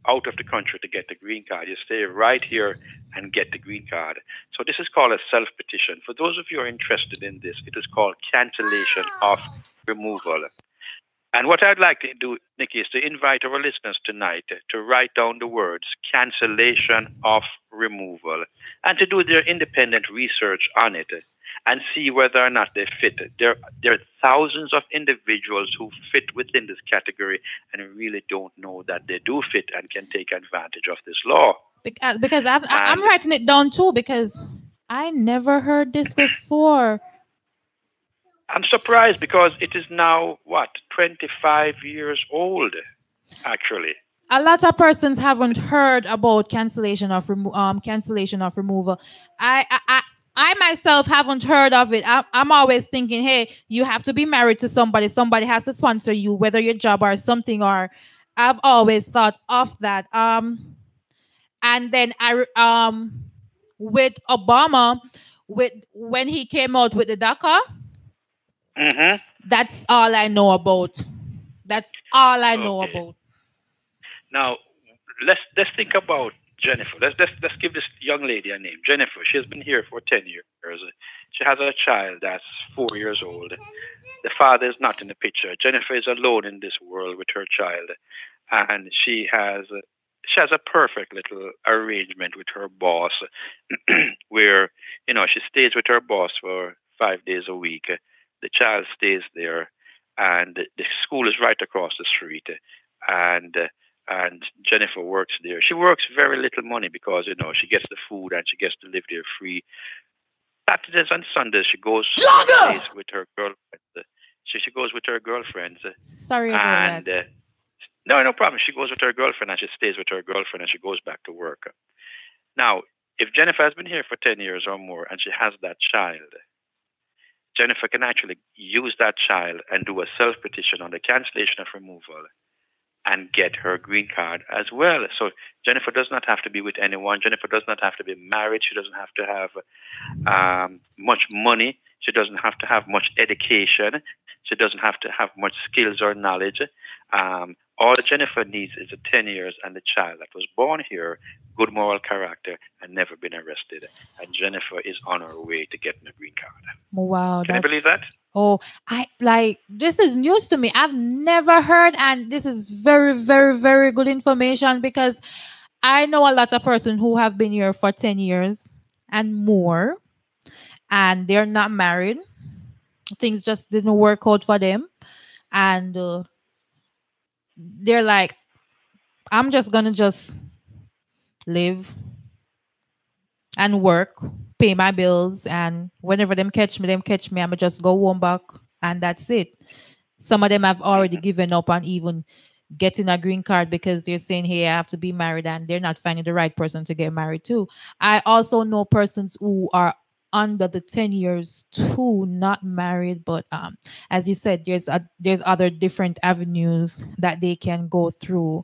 out of the country to get the green card. You stay right here and get the green card. So this is called a self-petition. For those of you who are interested in this, it is called cancellation of removal. And what I'd like to do, Nikki, is to invite our listeners tonight to write down the words cancellation of removal and to do their independent research on it and see whether or not they fit. There are thousands of individuals who fit within this category and really don't know that they do fit and can take advantage of this law. Because I'm writing it down too because I never heard this before. I'm surprised because it is now, 25 years old, actually. A lot of persons haven't heard about cancellation of removal. I myself haven't heard of it. I'm always thinking, hey, you have to be married to somebody. Somebody has to sponsor you, whether your job or something. Or I've always thought of that. And then with Obama, when he came out with the DACA. Mm-hmm. That's all I know about. That's all I know about. Now, let's think about Jennifer. Let's give this young lady a name. Jennifer. She has been here for 10 years. She has a child that's 4 years old. The father is not in the picture. Jennifer is alone in this world with her child, and she has a perfect little arrangement with her boss, where she stays with her boss for 5 days a week. The child stays there, and the school is right across the street. And Jennifer works there. She works very little money because she gets the food and she gets to live there free. Saturdays and Sundays she goes with her girlfriend. She goes with her girlfriends. Sorry about that. No problem. She goes with her girlfriend and she stays with her girlfriend and she goes back to work. Now, if Jennifer has been here for 10 years or more and she has that child, Jennifer can actually use that child and do a self-petition on the cancellation of removal and get her green card as well. So Jennifer does not have to be with anyone. Jennifer does not have to be married. She doesn't have to have much money. She doesn't have to have much education. She doesn't have to have much skills or knowledge. All Jennifer needs is 10 years and a child that was born here, good moral character, and never been arrested. And Jennifer is on her way to getting a green card. Wow. Can you believe that? Oh, I like this is news to me. I've never heard, and this is very, very, very good information because I know a lot of person who have been here for 10 years and more, and they're not married. Things just didn't work out for them, and they're like, I'm just gonna just live and work, pay my bills, and whenever them catch me, them catch me. I'ma just go home back, and that's it. Some of them have already given up on even getting a green card because they're saying, "Hey, I have to be married," and they're not finding the right person to get married to. I also know persons who are under the 10 years too, not married, but as you said, there's other different avenues that they can go through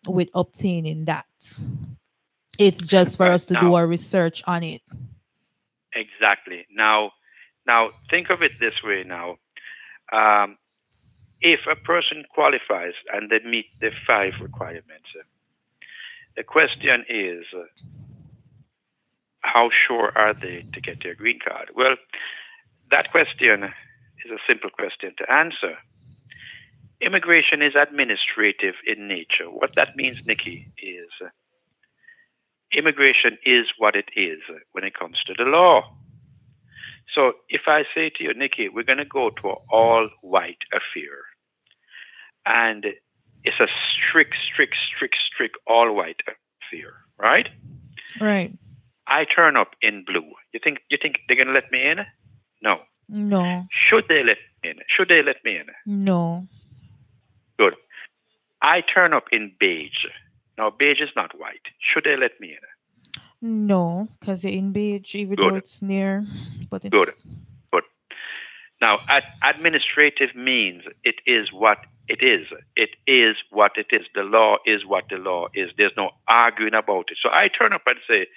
with obtaining that. It's just for us to do our research on it. Exactly. Now think of it this way. Now, if a person qualifies and they meet the 5 requirements, the question is, how sure are they to get their green card? Well, that question is a simple question to answer. Immigration is administrative in nature. What that means, Nikki, is immigration is what it is when it comes to the law. So if I say to you, Nikki, we're going to go to an all-white affair, and it's a strict all-white affair, right? Right. I turn up in blue. You think they're going to let me in? No. No. Should they let me in? Should they let me in? No. Good. I turn up in beige. Now, beige is not white. Should they let me in? No, because you're in beige, even though it's near. But it's Good. Now, administrative means it is what it is. It is what it is. The law is what the law is. There's no arguing about it. So I turn up and say,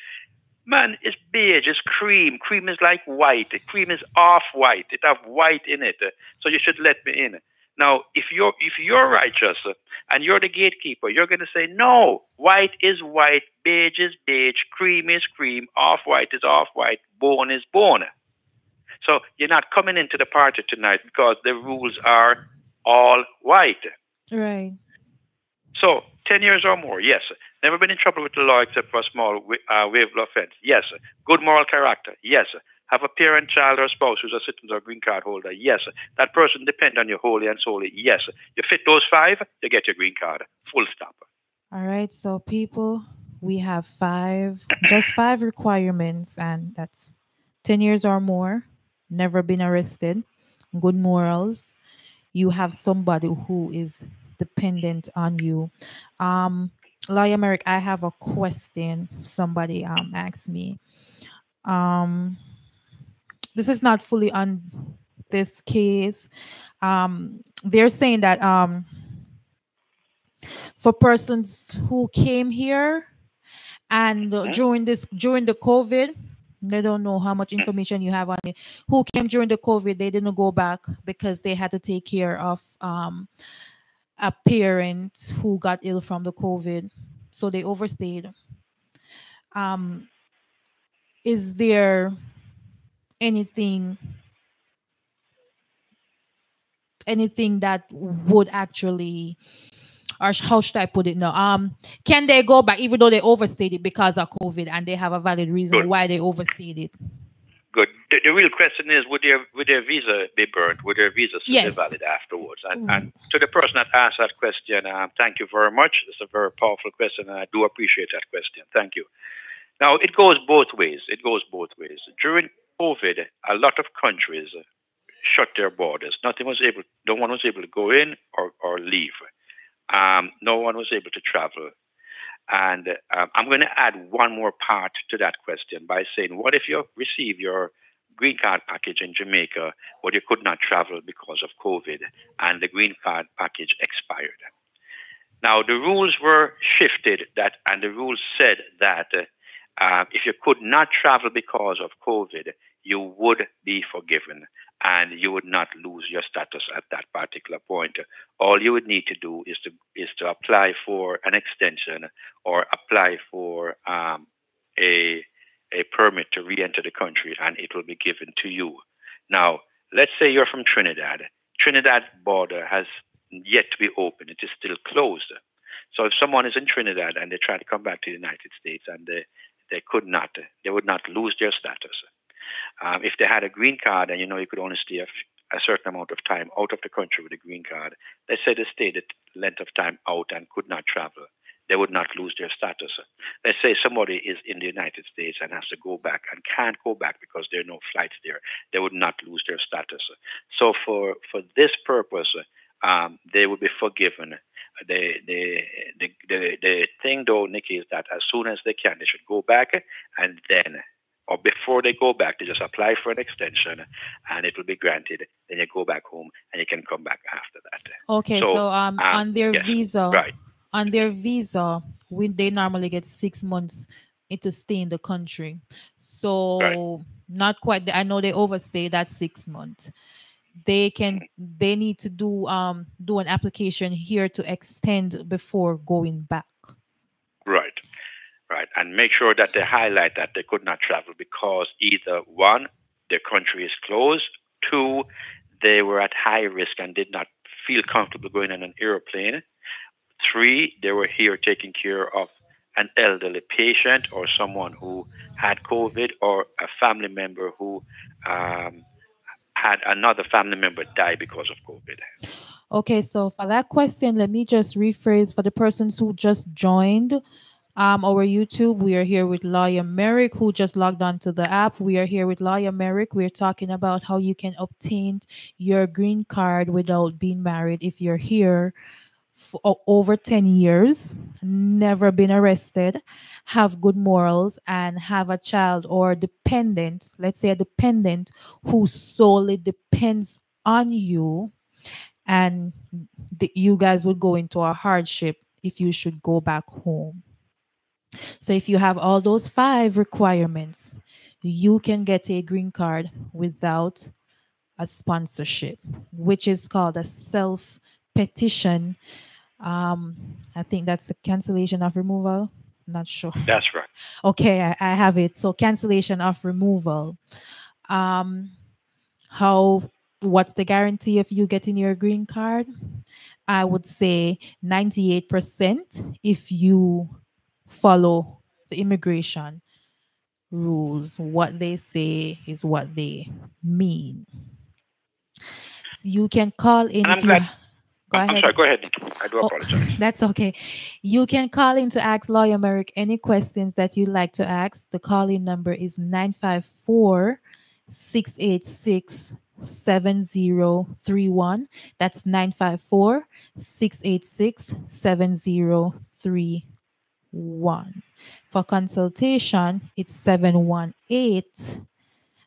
man, it's beige, it's cream. Cream is like white. Cream is off-white. It have white in it. So you should let me in. Now, if you're righteous and you're the gatekeeper, you're going to say, no, white is white, beige is beige, cream is cream, off-white is off-white, bone is bone. So you're not coming into the party tonight because the rules are all white. Right. So 10 years or more, yes. Never been in trouble with the law except for a small waiver offense. Yes. Good moral character. Yes. Have a parent, child, or spouse who's a citizen or green card holder. Yes. That person depend on you wholly and solely. Yes. You fit those 5, you get your green card. Full stop. All right. So people, we have just 5 requirements, and that's 10 years or more, never been arrested, good morals. You have somebody who is dependent on you. Lawyer Merrick, I have a question. Somebody asked me. This is not fully on this case. They're saying that for persons who came here and during the COVID, they don't know how much information you have on it. Who came during the COVID, they didn't go back because they had to take care of a parent who got ill from the COVID, so they overstayed. Is there anything that would actually, or how should I put it now? Can they go back even though they overstayed it because of COVID and they have a valid reason why they overstayed it? Good. The real question is, would their visa be burnt? Would their visa still be valid afterwards? And to the person that asked that question, thank you very much. It's a very powerful question, and I do appreciate that question. Thank you. Now, it goes both ways. During COVID, a lot of countries shut their borders. No one was able to go in or leave. No one was able to travel. And I'm going to add one more part to that question by saying, what if you receive your green card package in Jamaica, but you could not travel because of COVID and the green card package expired? Now, the rules were shifted, and the rules said that if you could not travel because of COVID, you would be forgiven and you would not lose your status at that particular point. All you would need to do is to apply for an extension or apply for a permit to re-enter the country, and it will be given to you. Now, let's say you're from Trinidad. Trinidad border has yet to be open. It is still closed. So if someone is in Trinidad and they try to come back to the United States and they could not, they would not lose their status. If they had a green card and you could only stay a certain amount of time out of the country with a green card, let's say they stayed a length of time out and could not travel, they would not lose their status. Let's say somebody is in the United States and has to go back and can't go back because there are no flights there, they would not lose their status. So for this purpose, they would be forgiven. The thing though, Nikki, is that as soon as they can, they should go back, and then, or before they go back, they just apply for an extension and it will be granted. Then you go back home and you can come back after that. Okay, so on their visa, right. On their visa, they normally get 6 months to stay in the country. So Right. not quite. I know they overstay that 6 months. They need to do an application here to extend before going back. Right. Right. And make sure that they highlight that they could not travel because either one, their country is closed, two, they were at high risk and did not feel comfortable going on an airplane, three, they were here taking care of an elderly patient or someone who had COVID or a family member who had another family member die because of COVID. Okay, so for that question, let me just rephrase for the persons who just joined our YouTube. We are here with Lawyer Merrick, who just logged onto the app. We are here with Lawyer Merrick. We're talking about how you can obtain your green card without being married if you're here for over 10 years, never been arrested, have good morals, and have a child or dependent, let's say a dependent who solely depends on you, and you guys would go into a hardship if you should go back home. So if you have all those 5 requirements, you can get a green card without a sponsorship, which is called a self-petition. I think that's a cancellation of removal. Not sure. That's right. Okay, I have it. So cancellation of removal. What's the guarantee of you getting your green card? I would say 98% if you follow the immigration rules. What they say is what they mean. So you can call in. And I'm glad. Go ahead. I'm sorry, go ahead, Nikki. I do apologize. That's okay. You can call in to ask Lawyer Merrick any questions that you'd like to ask. The call-in number is 954-686-7031. That's 954-686-7031. For consultation, it's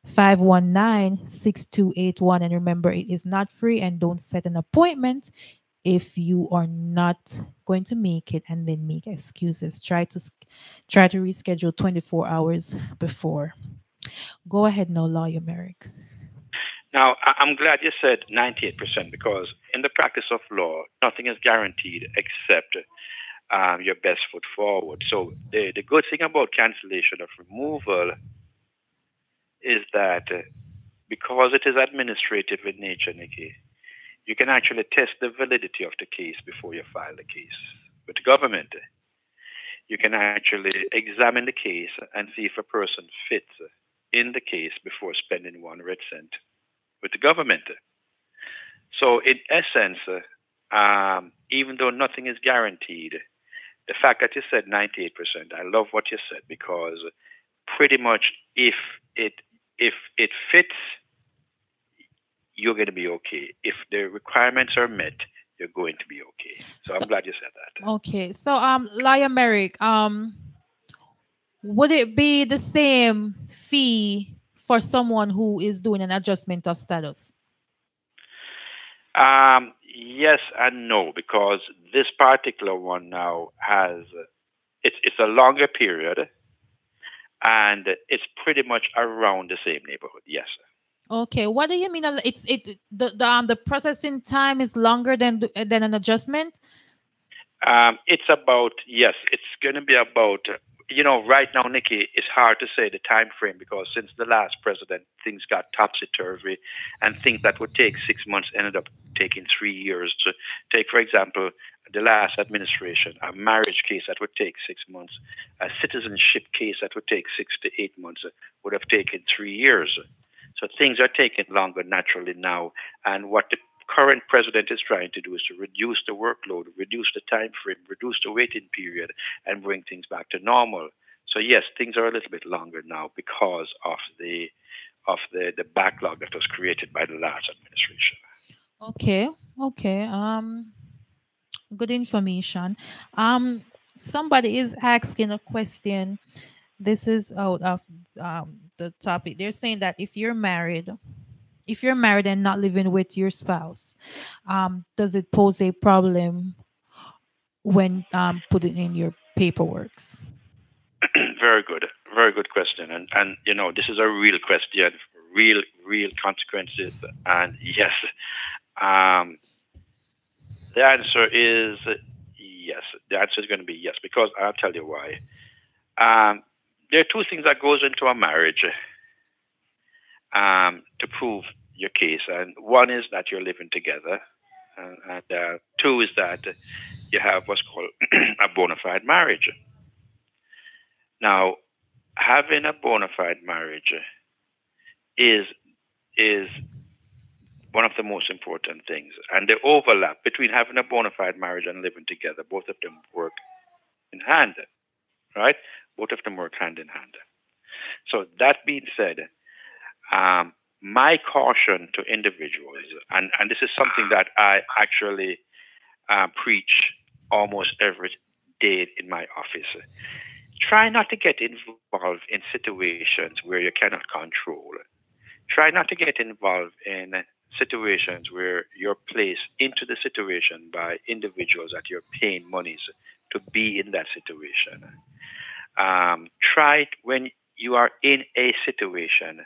718-519-6281. And remember, it is not free, and don't set an appointment if you are not going to make it and then make excuses. Try to reschedule 24 hours before. Go ahead now, Lawyer Merrick. Now, I'm glad you said 98% because in the practice of law, nothing is guaranteed except your best foot forward. So the good thing about cancellation of removal is that because it is administrative in nature, Nikki, you can actually test the validity of the case before you file the case. With the government, you can actually examine the case and see if a person fits in the case before spending 1 red cent with the government. So in essence, even though nothing is guaranteed, the fact that you said 98%, I love what you said, because pretty much if it fits, you're going to be okay. If the requirements are met, you're going to be okay. So I'm glad you said that. Okay. So Lawyer Merrick, would it be the same fee for someone who is doing an adjustment of status? Yes and no, because this particular one now has it's a longer period, and it's pretty much around the same neighborhood. Yes. Okay. What do you mean? The processing time is longer than an adjustment? It's about, yes, it's going to be about, you know, right now, Nikki, it's hard to say the time frame because since the last president, things got topsy-turvy, and things that would take 6 months ended up taking 3 years. To take, for example, the last administration, a marriage case that would take 6 months, a citizenship case that would take 6 to 8 months would have taken 3 years. So things are taking longer naturally now, and what the current president is trying to do is to reduce the workload, reduce the time frame, reduce the waiting period, and bring things back to normal. So yes, things are a little bit longer now because of the backlog that was created by the last administration. Okay. Good information. Somebody is asking a question. This is out of the topic. They're saying that if you're married and not living with your spouse, does it pose a problem when putting in your paperwork? Very good question, and you know, this is a real question, real consequences, and yes, the answer is yes. The answer is going to be yes, because I'll tell you why. There are two things that goes into a marriage to prove your case, and one is that you're living together, and two is that you have what's called a bona fide marriage. Now, having a bona fide marriage is one of the most important things, and the overlap between having a bona fide marriage and living together, both of them work in hand, right? Both of them work hand in hand. So that being said, my caution to individuals, and this is something that I actually preach almost every day in my office, try not to get involved in situations where you cannot control. Try not to get involved in situations where you're placed into the situation by individuals that you're paying monies to be in that situation. Try when you are in a situation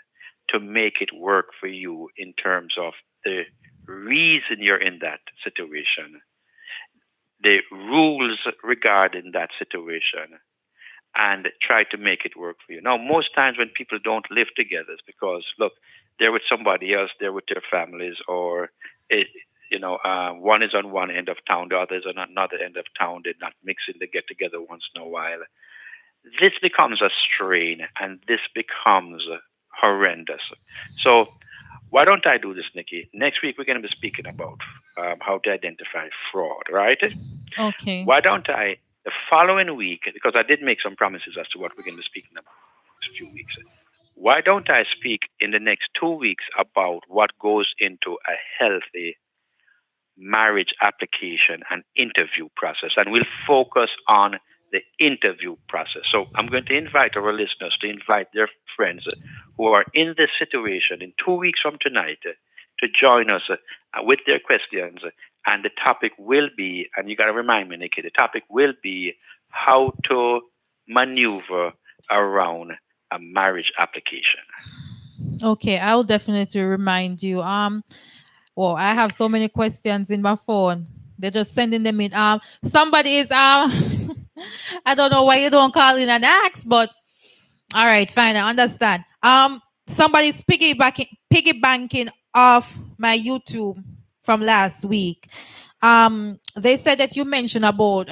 to make it work for you in terms of the reason you're in that situation, the rules regarding that situation, and try to make it work for you. Now, most times when people don't live together, it's because, look, they're with somebody else, they're with their families, or, one is on one end of town, the other is on another end of town, they're not mixing, they get together once in a while. This becomes a strain, and this becomes horrendous. So why don't I do this, Nikki? Next week, we're going to be speaking about how to identify fraud, right? Okay. Why don't I, the following week, because I did make some promises as to what we're going to be speaking about in the next few weeks, why don't I speak in the next 2 weeks about what goes into a healthy marriage application and interview process? And we'll focus on the interview process. So I'm going to invite our listeners to invite their friends who are in this situation in 2 weeks from tonight to join us with their questions. And the topic will be, and you got to remind me, Nikki, the topic will be how to maneuver around a marriage application. Okay, I will definitely remind you. Well, I have so many questions in my phone. They're just sending them in. Somebody is I don't know why you don't call in and ask, but all right, fine, I understand. Somebody's piggybacking off my YouTube from last week. They said that you mentioned about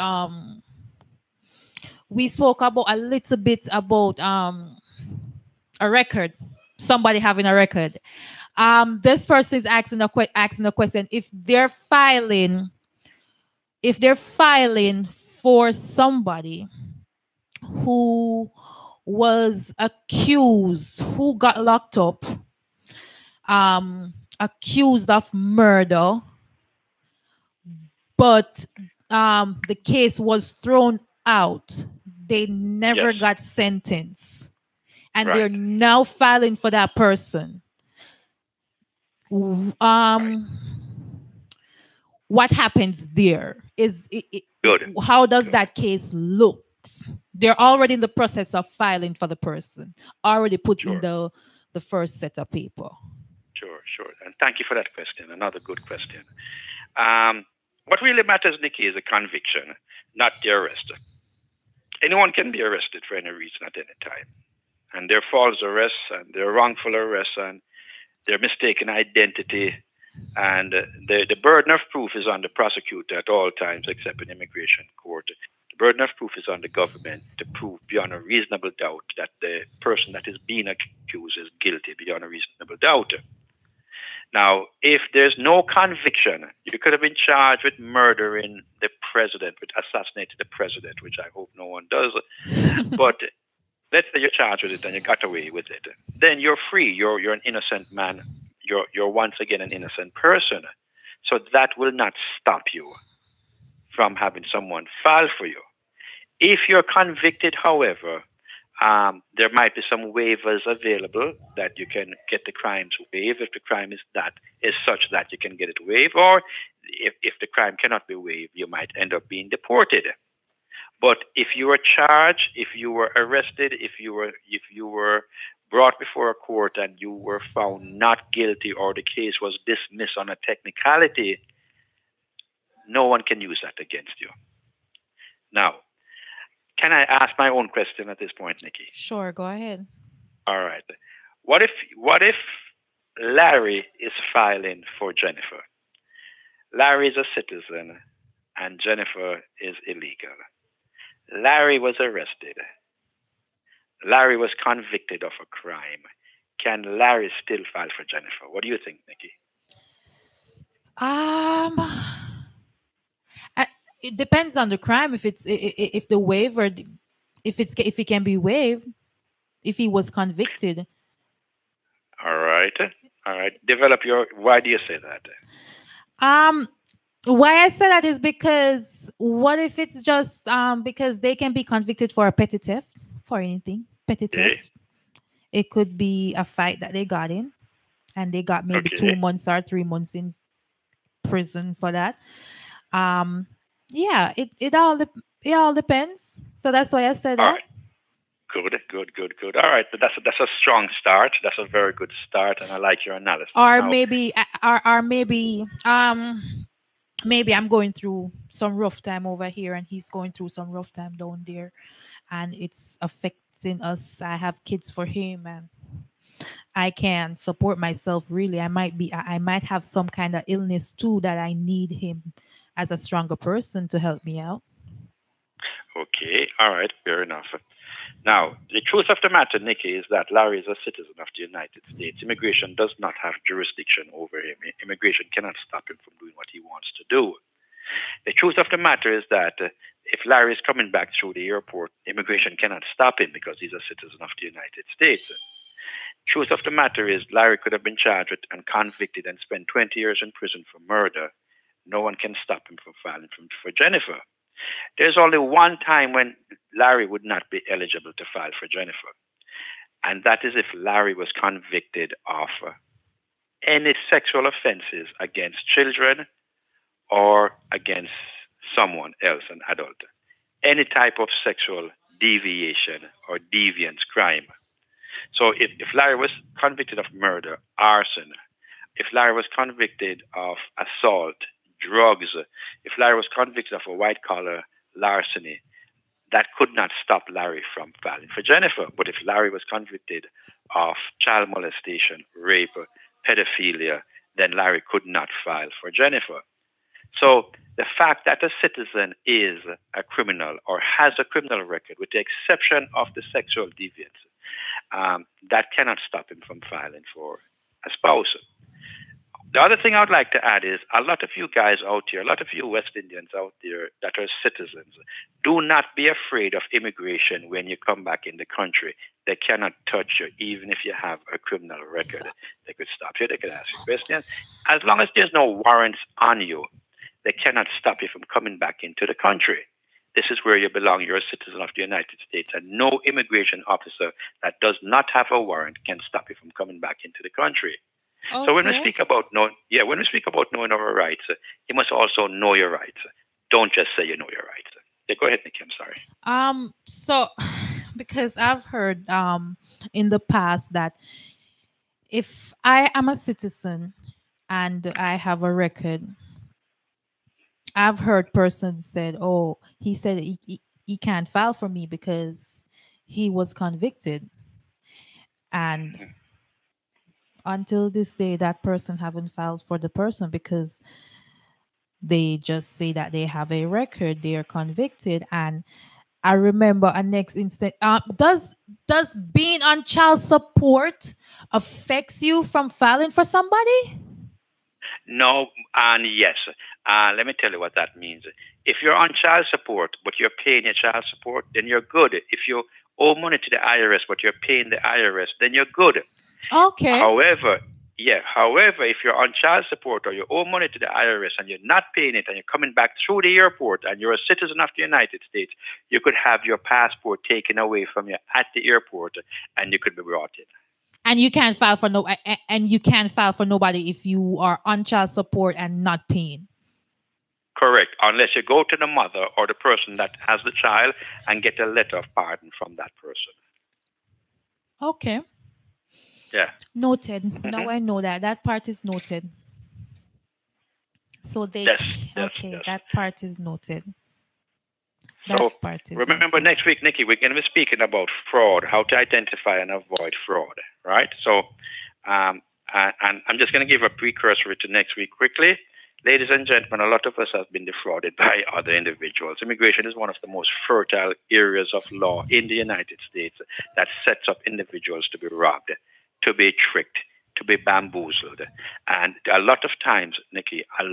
we spoke about a little bit about a record, somebody having a record. This person is asking a question if they're filing for somebody who was accused, who got locked up, accused of murder, but the case was thrown out. They never got sentenced, and they're now filing for that person. What happens there? Good. How does that case look? They're already in the process of filing for the person, already put in the first set of paper. Sure. And thank you for that question. Another good question. What really matters, Nikki, is a conviction, not the arrest. Anyone can be arrested for any reason at any time. And their false arrests and their wrongful arrests and their mistaken identity and the burden of proof is on the prosecutor at all times except in immigration court. The burden of proof is on the government to prove beyond a reasonable doubt that the person that is being accused is guilty beyond a reasonable doubt. Now, if there's no conviction, you could have been charged with murdering the president, with assassinating the president, which I hope no one does. But let's say you're charged with it and you got away with it. Then you're free. You're an innocent man. You're once again an innocent person. So that will not stop you from having someone file for you. If you're convicted, however, there might be some waivers available that you can get the crimes waived if the crime is such that you can get it waived, or if the crime cannot be waived, you might end up being deported. But if you were charged, if you were arrested, if you were brought before a court and you were found not guilty or the case was dismissed on a technicality, no one can use that against you. Now, can I ask my own question at this point, Nikki? Sure, go ahead. All right. What if Larry is filing for Jennifer? Larry is a citizen and Jennifer is illegal. Larry was arrested. Larry was convicted of a crime. Can Larry still file for Jennifer? What do you think, Nikki? It depends on the crime. If the waiver, if it can be waived, if he was convicted. All right. Develop why do you say that? Why I say that is because what if it's just because they can be convicted for a petty theft, for anything petty theft. It could be a fight that they got in, and they got maybe 2 months or 3 months in prison for that. Yeah, it all depends. So that's why I said that. Right. Good. All right, that's a strong start. That's a very good start, and I like your analysis. Or maybe maybe I'm going through some rough time over here, and he's going through some rough time down there, and it's affecting us. I have kids for him, and I can't support myself really. I might have some kind of illness too that I need him as a stronger person to help me out. Okay, all right, fair enough. Now, the truth of the matter, Nikki, is that Larry is a citizen of the United States. Immigration does not have jurisdiction over him. Immigration cannot stop him from doing what he wants to do. The truth of the matter is that if Larry is coming back through the airport, immigration cannot stop him because he's a citizen of the United States. Truth of the matter is Larry could have been charged and convicted and spent 20 years in prison for murder. No one can stop him from filing for Jennifer. There's only one time when Larry would not be eligible to file for Jennifer, and that is if Larry was convicted of any sexual offenses against children or against someone else, an adult. Any type of sexual deviation or deviance crime. So if Larry was convicted of murder, arson, if Larry was convicted of assault, drugs, if Larry was convicted of a white-collar larceny, that could not stop Larry from filing for Jennifer. But if Larry was convicted of child molestation, rape, pedophilia, then Larry could not file for Jennifer. So the fact that a citizen is a criminal or has a criminal record, with the exception of the sexual deviance, that cannot stop him from filing for a spouse. The other thing I would like to add is a lot of you guys out here, a lot of you West Indians out there that are citizens, do not be afraid of immigration when you come back in the country. They cannot touch you, even if you have a criminal record. They could stop you, they could ask you questions. As long as there's no warrants on you, they cannot stop you from coming back into the country. This is where you belong. You're a citizen of the United States, and no immigration officer that does not have a warrant can stop you from coming back into the country. Okay. So when we speak about knowing our rights, you must also know your rights. Don't just say you know your rights. Yeah, go ahead, Nikki. I'm sorry. So because I've heard in the past that if I am a citizen and I have a record, I've heard persons said, "Oh, he said he he can't file for me because he was convicted. And until this day, that person haven't filed for the person because they just say that they have a record, they are convicted. And I remember a next instant. Does being on child support affects you from filing for somebody? No, and yes. Let me tell you what that means. If you're on child support, but you're paying your child support, then you're good. If you owe money to the IRS, but you're paying the IRS, then you're good. Okay. However, if you're on child support or you owe money to the IRS and you're not paying it and you're coming back through the airport and you're a citizen of the United States, you could have your passport taken away from you at the airport and you could be brought in. And you can't file for nobody if you are on child support and not paying. Correct, unless you go to the mother or the person that has the child and get a letter of pardon from that person. Okay. Yeah. Noted. Now I know that. That part is noted. So they Yes. That part is noted. Remember next week, Nikki, we're going to be speaking about fraud, how to identify and avoid fraud, right? So, and I'm just going to give a precursor to next week quickly. Ladies and gentlemen, a lot of us have been defrauded by other individuals. Immigration is one of the most fertile areas of law in the United States that sets up individuals to be robbed, to be tricked, to be bamboozled. And a lot of times, Nikki, I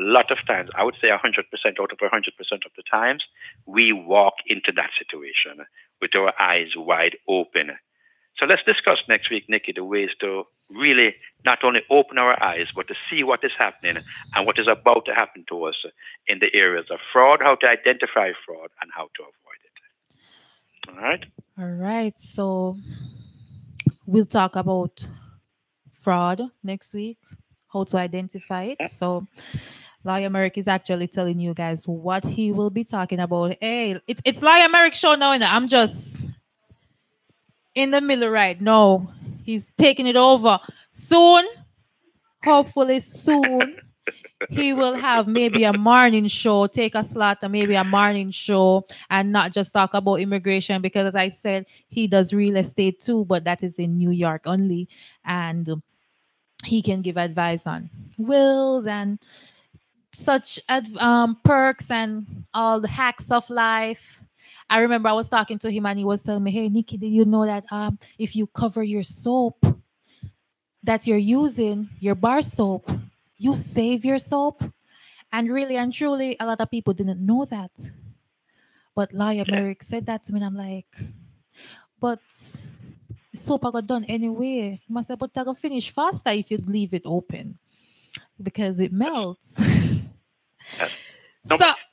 would say 100% out of 100% of the times, we walk into that situation with our eyes wide open. So let's discuss next week, Nikki, the ways to really not only open our eyes, but to see what is happening and what is about to happen to us in the areas of fraud, how to identify fraud, and how to avoid it. All right? All right. So we'll talk about fraud next week, how to identify it. So Lawyer Merrick is actually telling you guys what he will be talking about. Hey, it's Lawyer Merrick's show now, and I'm just in the middle right now. He's taking it over. Soon, hopefully soon, he will have maybe a morning show, take a slot and maybe a morning show and not just talk about immigration because, as I said, he does real estate too, but that is in New York only. And he can give advice on wills and such perks and all the hacks of life. I remember I was talking to him and he was telling me, hey, Nikki, did you know that if you cover your soap that you're using, your bar soap, you save your soap? And really and truly, a lot of people didn't know that. But Lawyer Merrick said that to me and I'm like, but soap I got done anyway. You must say, but I got finish faster if you leave it open because it melts.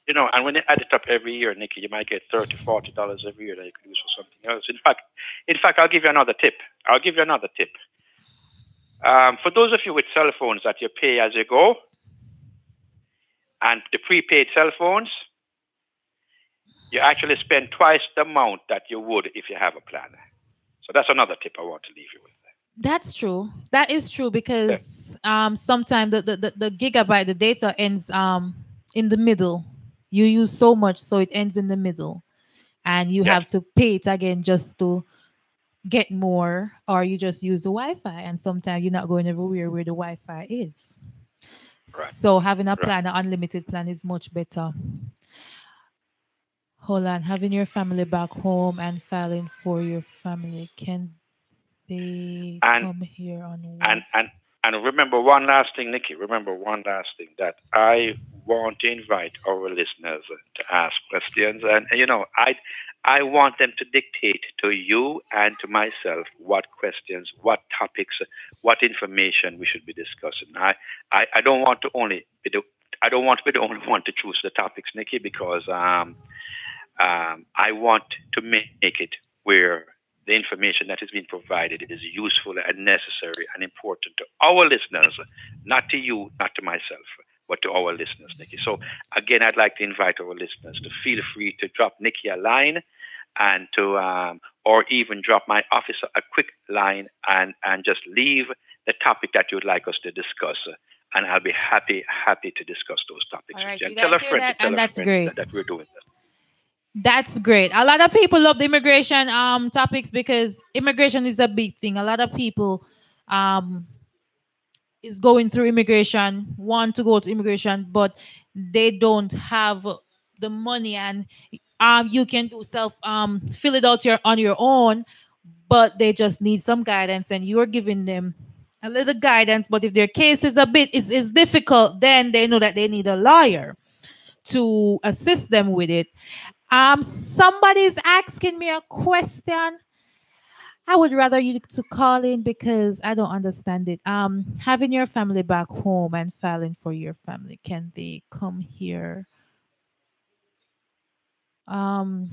And when you add it up every year, Nikki, you might get $30, $40 every year that you could use for something else. In fact, I'll give you another tip. For those of you with cell phones that you pay as you go, and the prepaid cell phones, you actually spend twice the amount that you would if you have a plan. So that's another tip I want to leave you with. That's true. That is true because sometimes the gigabyte, the data ends in the middle. You use so much, so it ends in the middle. And you have to pay it again just to get more, or you just use the Wi-Fi. And sometimes you're not going everywhere where the Wi-Fi is. Right. So having a plan, an unlimited plan is much better. Hold on. Having your family back home and filing for your family, can they come here on And remember one last thing, Nikki. That I want to invite our listeners to ask questions. And, I want them to dictate to you and to myself what questions, what topics, what information we should be discussing. I don't want to be the only one to choose the topics, Nikki, because I want to make it where the information that is being provided is useful and necessary and important to our listeners, not to you, not to myself, but to our listeners, Nikki. So again, I'd like to invite our listeners to feel free to drop Nikki a line and to, or even drop my office a quick line and just leave the topic that you'd like us to discuss. And I'll be happy to discuss those topics. All right, with you. And tell a friend, that we're doing that. That's great. A lot of people love the immigration topics because immigration is a big thing. A lot of people um is going through immigration, want to go to immigration, but they don't have the money, and you can do self fill it out on your own, but they just need some guidance, and you're giving them a little guidance. But if their case is a bit is difficult, then they know that they need a lawyer to assist them with it. Somebody's asking me a question. I would rather you to call in because I don't understand it. Having your family back home and filing for your family, can they come here? Um,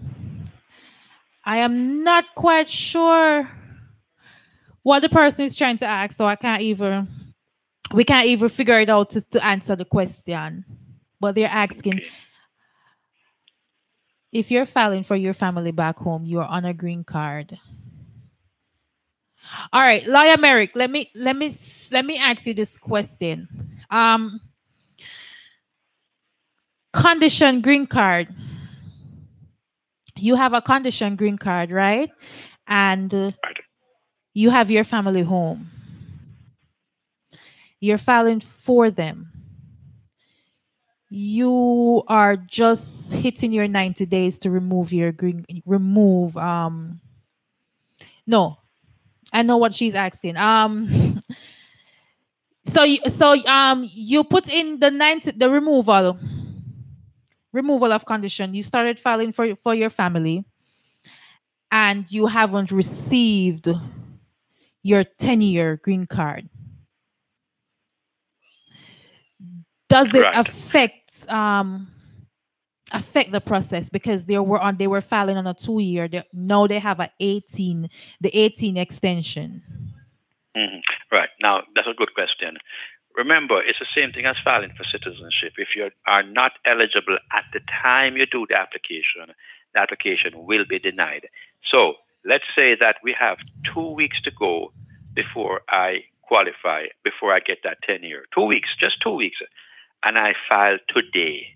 I am not quite sure what the person is trying to ask, so we can't even figure it out to answer the question. But they're asking Okay. if you're filing for your family back home, you're on a green card. All right, Lawyer Merrick, let me ask you this question. Um, Condition green card. You have a condition green card, right? And Right. you have your family home. You're filing for them. You are just hitting your 90 days to remove your green remove no, I know what she's asking. You put in the 90 the removal of condition. You started filing for your family and you haven't received your 10-year green card. Does it Right. affect the process because they were filing on a 2 year. Now they have the 18 extension. Mhm. Right. Now, that's a good question. Remember, it's the same thing as filing for citizenship. If you are not eligible at the time you do the application will be denied. So let's say that we have 2 weeks to go before I qualify, before I get that 10 year. 2 weeks, just 2 weeks. And I file today.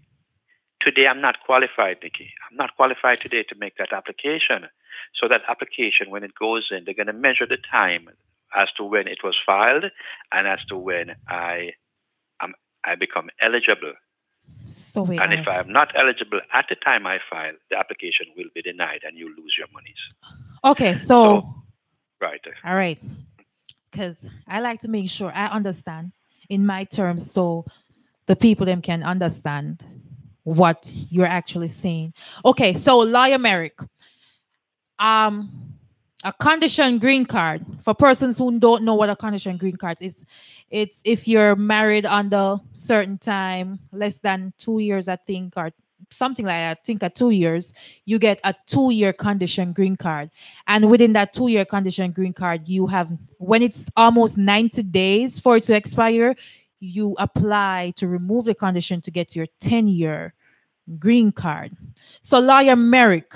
Today, I'm not qualified, Nikki. I'm not qualified today to make that application. So that application, when it goes in, they're going to measure the time as to when it was filed and as to when am I become eligible. So wait, And if I'm not eligible at the time I file, the application will be denied and you lose your monies. okay, So, right. all right, because I like to make sure I understand in my terms so the people them can understand what you're actually saying. Okay, so Lawyer Merrick, um, a condition green card for persons who don't know what a condition green card is. It's if you're married under certain time, less than 2 years, I think, or something like that. I think at 2 years, you get a 2 year condition green card, and within that 2 year condition green card, you have when it's almost 90 days for it to expire, you apply to remove the condition to get your 10-year green card. So, Lawyer Merrick,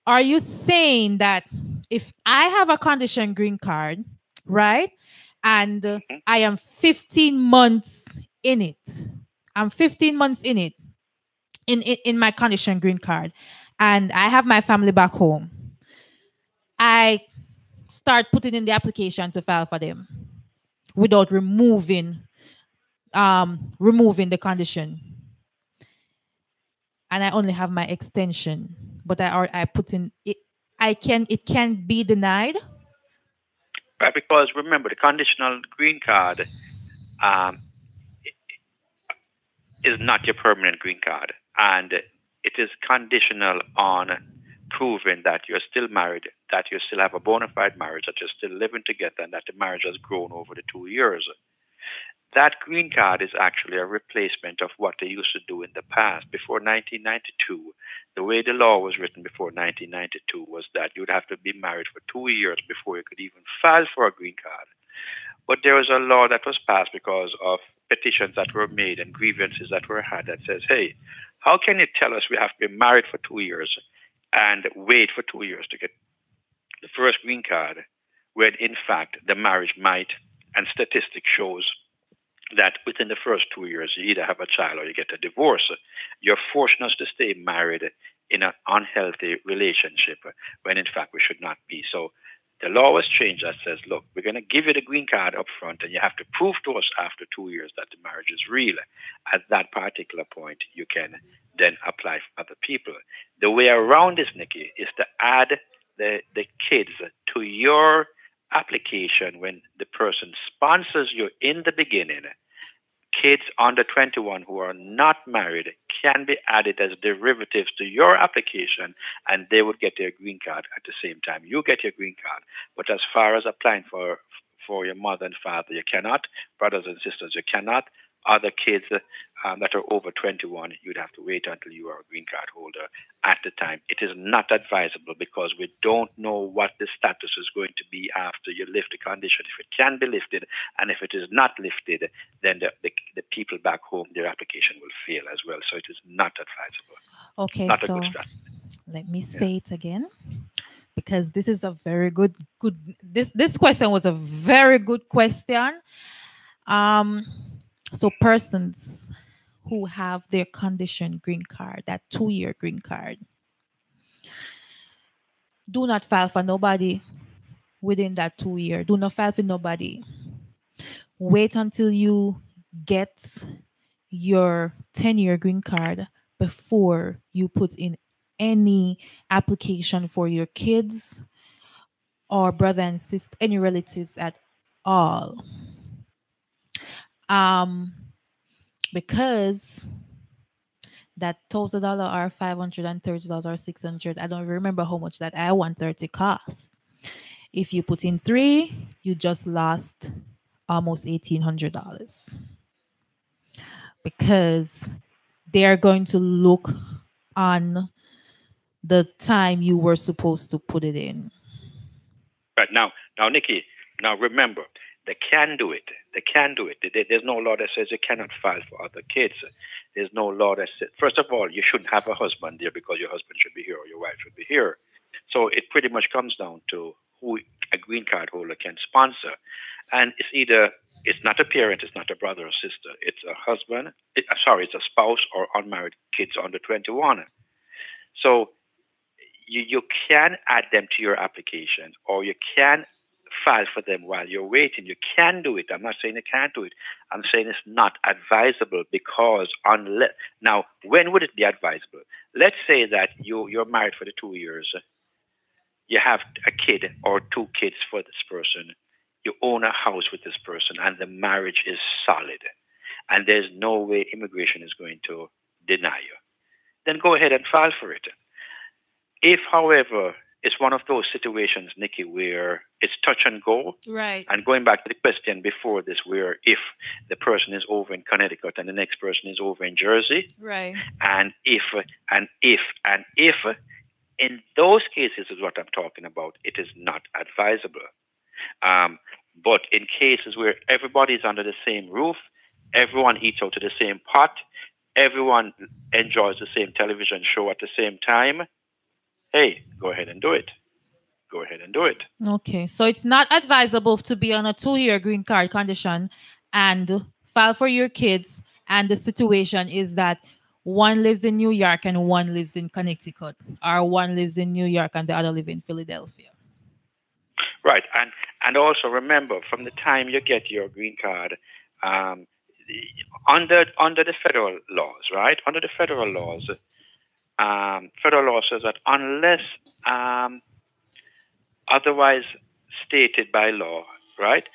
are you saying that if I have a condition green card, right, and Mhm. I am 15 months in it, I'm 15 months in it, in my condition green card, and I have my family back home, I start putting in the application to file for them without removing the condition, and I only have my extension, but I put in it. It can be denied. Right. Because remember, the conditional green card um, is not your permanent green card. And it is conditional on proving that you're still married, that you still have a bona fide marriage, that you're still living together, and that the marriage has grown over the 2 years. That green card is actually a replacement of what they used to do in the past. Before 1992, the way the law was written before 1992 was that you'd have to be married for 2 years before you could even file for a green card. But there was a law that was passed because of petitions that were made and grievances that were had that says, hey, how can you tell us we have to be married for 2 years and wait for 2 years to get the first green card when in fact the marriage might, and statistics shows that within the first 2 years you either have a child or you get a divorce. You're forcing us to stay married in an unhealthy relationship when in fact we should not be. So the law was changed that says, look, we're going to give you the green card up front, and you have to prove to us after 2 years that the marriage is real. At that particular point, you can then apply for other people. The way around this, Nikki, is to add the kids to your application when the person sponsors you in the beginning. Kids under 21 who are not married can be added as derivatives to your application, and they would get their green card at the same time. You get your green card. But as far as applying for your mother and father, you cannot. Brothers and sisters, you cannot. Other kids that are over 21, you'd have to wait until you are a green card holder at the time. It is not advisable because we don't know what the status is going to be after you lift the condition, if it can be lifted, and if it is not lifted, then the people back home, their application will fail as well. So it is not advisable. Okay, not so a good strategy. let me say it again, because this is a very good this question was a very good question. So persons who have their condition green card, that 2-year green card, do not file for nobody within that 2 year. Do not file for nobody. Wait until you get your 10-year green card before you put in any application for your kids or brother and sister, any relatives at all. Because that $1,000 or $530 or $600, I don't remember how much that I-130 costs. If you put in 3, you just lost almost $1,800, because they are going to look on the time you were supposed to put it in. Right now, Nikki, now remember, they can do it. They can do it. There's no law that says you cannot file for other kids. There's no law that says, first of all, you shouldn't have a husband there because your husband should be here or your wife should be here. So it pretty much comes down to who a green card holder can sponsor. And it's not a parent, it's not a brother or sister. It's a husband, it's a spouse or unmarried kids under 21. So you can add them to your application, or you can file for them while you're waiting. You can do it. I'm not saying you can't do it. I'm saying it's not advisable, because now, when would it be advisable? Let's say that you're married for the 2 years. You have a kid or 2 kids for this person. You own a house with this person, and the marriage is solid, and there's no way immigration is going to deny you. Then go ahead and file for it. If, however, it's one of those situations, Nikki, where it's touch and go. Right. And going back to the question before this, where if the person is over in Connecticut and the next person is over in Jersey. Right. And if, in those cases is what I'm talking about, it is not advisable. But in cases where everybody's under the same roof, everyone eats out of the same pot, everyone enjoys the same television show at the same time, hey, go ahead and do it. Go ahead and do it. Okay, so it's not advisable to be on a 2-year green card condition and file for your kids, and the situation is that one lives in New York and one lives in Connecticut, or one lives in New York and the other lives in Philadelphia. Right, and also remember, from the time you get your green card, under the federal laws, right? Under the federal laws, federal law says that unless otherwise stated by law, right,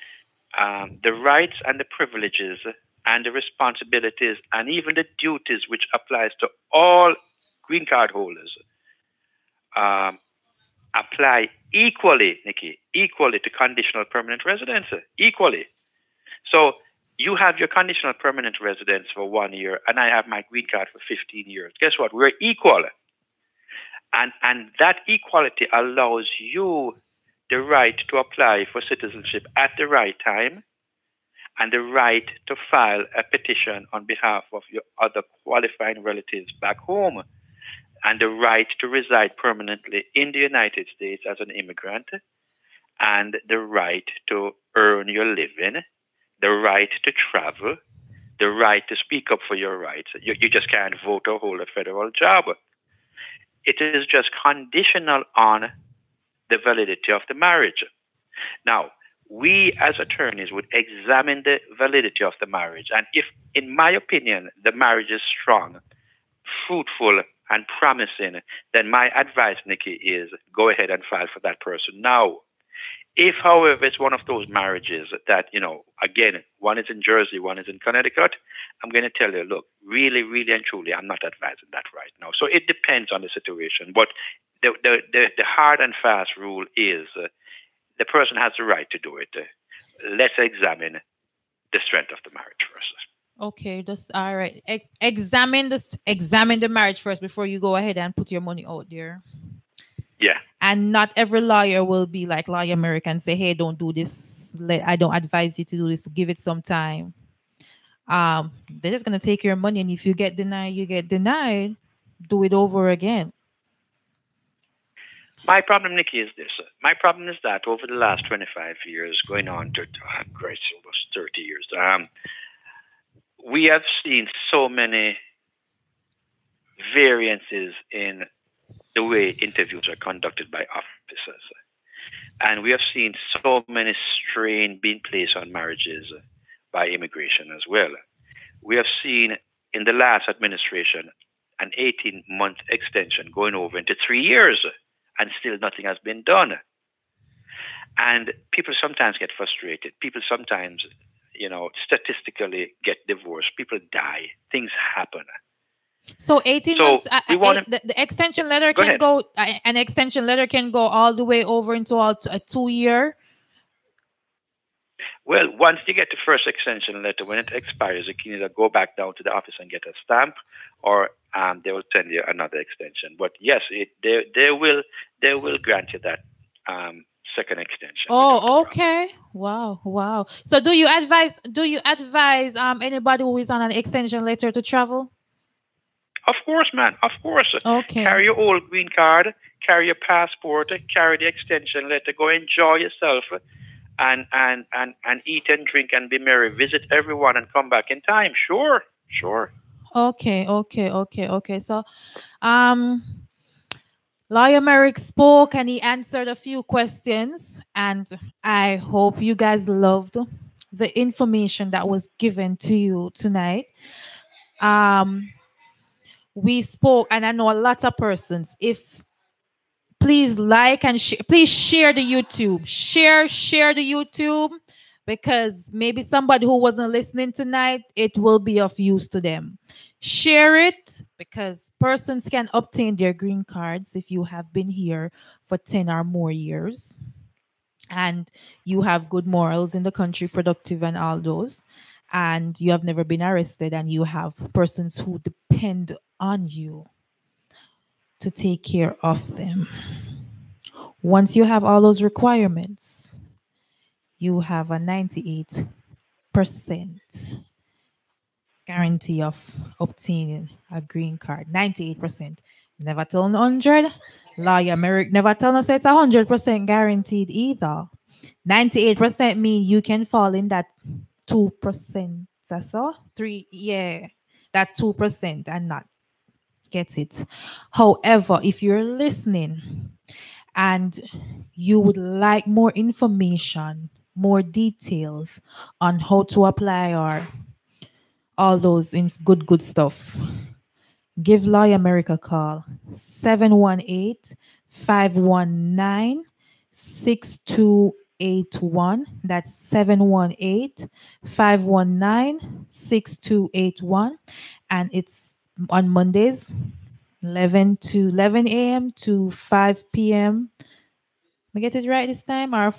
the rights and the privileges and the responsibilities and even the duties which applies to all green card holders apply equally, Nikki, equally to conditional permanent residence, equally. So you have your conditional permanent residence for 1 year, and I have my green card for 15 years. Guess what? We're equal. And that equality allows you the right to apply for citizenship at the right time, and the right to file a petition on behalf of your other qualifying relatives back home, and the right to reside permanently in the United States as an immigrant, and the right to earn your living, the right to travel, the right to speak up for your rights. You just can't vote or hold a federal job. It is just conditional on the validity of the marriage. Now, we as attorneys would examine the validity of the marriage. And if, in my opinion, the marriage is strong, fruitful, and promising, then my advice, Nikki, is go ahead and file for that person now. If, however, it's one of those marriages that, again, one is in Jersey, one is in Connecticut, I'm going to tell you, look, really, really and truly, I'm not advising that right now. So it depends on the situation. But the hard and fast rule is the person has the right to do it. Let's examine the strength of the marriage first. Okay, that's all right. Examine the marriage first before you go ahead and put your money out there. Yeah. And not every lawyer will be like Lawyer America and say, hey, don't do this. I don't advise you to do this. Give it some time. They're just going to take your money. And if you get denied, you get denied. Do it over again. My problem, Nikki, is this. My problem is that over the last 25 years, going on to almost 30 years, we have seen so many variances in the way interviews are conducted by officers. And we have seen so many strain being placed on marriages by immigration as well. We have seen in the last administration an 18-month extension going over into 3 years, and still nothing has been done. And people sometimes get frustrated. People sometimes, statistically get divorced. People die. Things happen. So 18 months, the extension letter can go, an extension letter can go all the way over into a 2 year. Well, once you get the first extension letter, when it expires, you can either go back down to the office and get a stamp, or they will send you another extension. But yes, they will grant you that second extension. Oh, okay. Wow. So do you advise anybody who is on an extension letter to travel? Of course, man. Of course. Okay. Carry your old green card, carry your passport, carry the extension letter, go enjoy yourself, and eat and drink and be merry. Visit everyone and come back in time. Sure. Okay. So, Lawyer Merrick spoke and he answered a few questions, and I hope you guys loved the information that was given to you tonight. We spoke, and I know a lot of persons. Please like and please share the YouTube. Share the YouTube, because maybe somebody who wasn't listening tonight, it will be of use to them. Share it, because persons can obtain their green cards if you have been here for 10 or more years and you have good morals in the country, productive and all those, and you have never been arrested, and you have persons who depend on you to take care of them. Once you have all those requirements, you have a 98% guarantee of obtaining a green card. 98%. Never tell 100. Lawyer Merrick never tell us it's 100% guaranteed either. 98% mean you can fall in that 2%. That's all? 3, yeah. That 2% and not get it. However, if you're listening and you would like more information, more details on how to apply or all those good stuff, give Lawyer America a call. 718-519-6281. That's 718-519-6281. And it's on Mondays, 11 a.m. to 5 p.m. We get it right this time? Or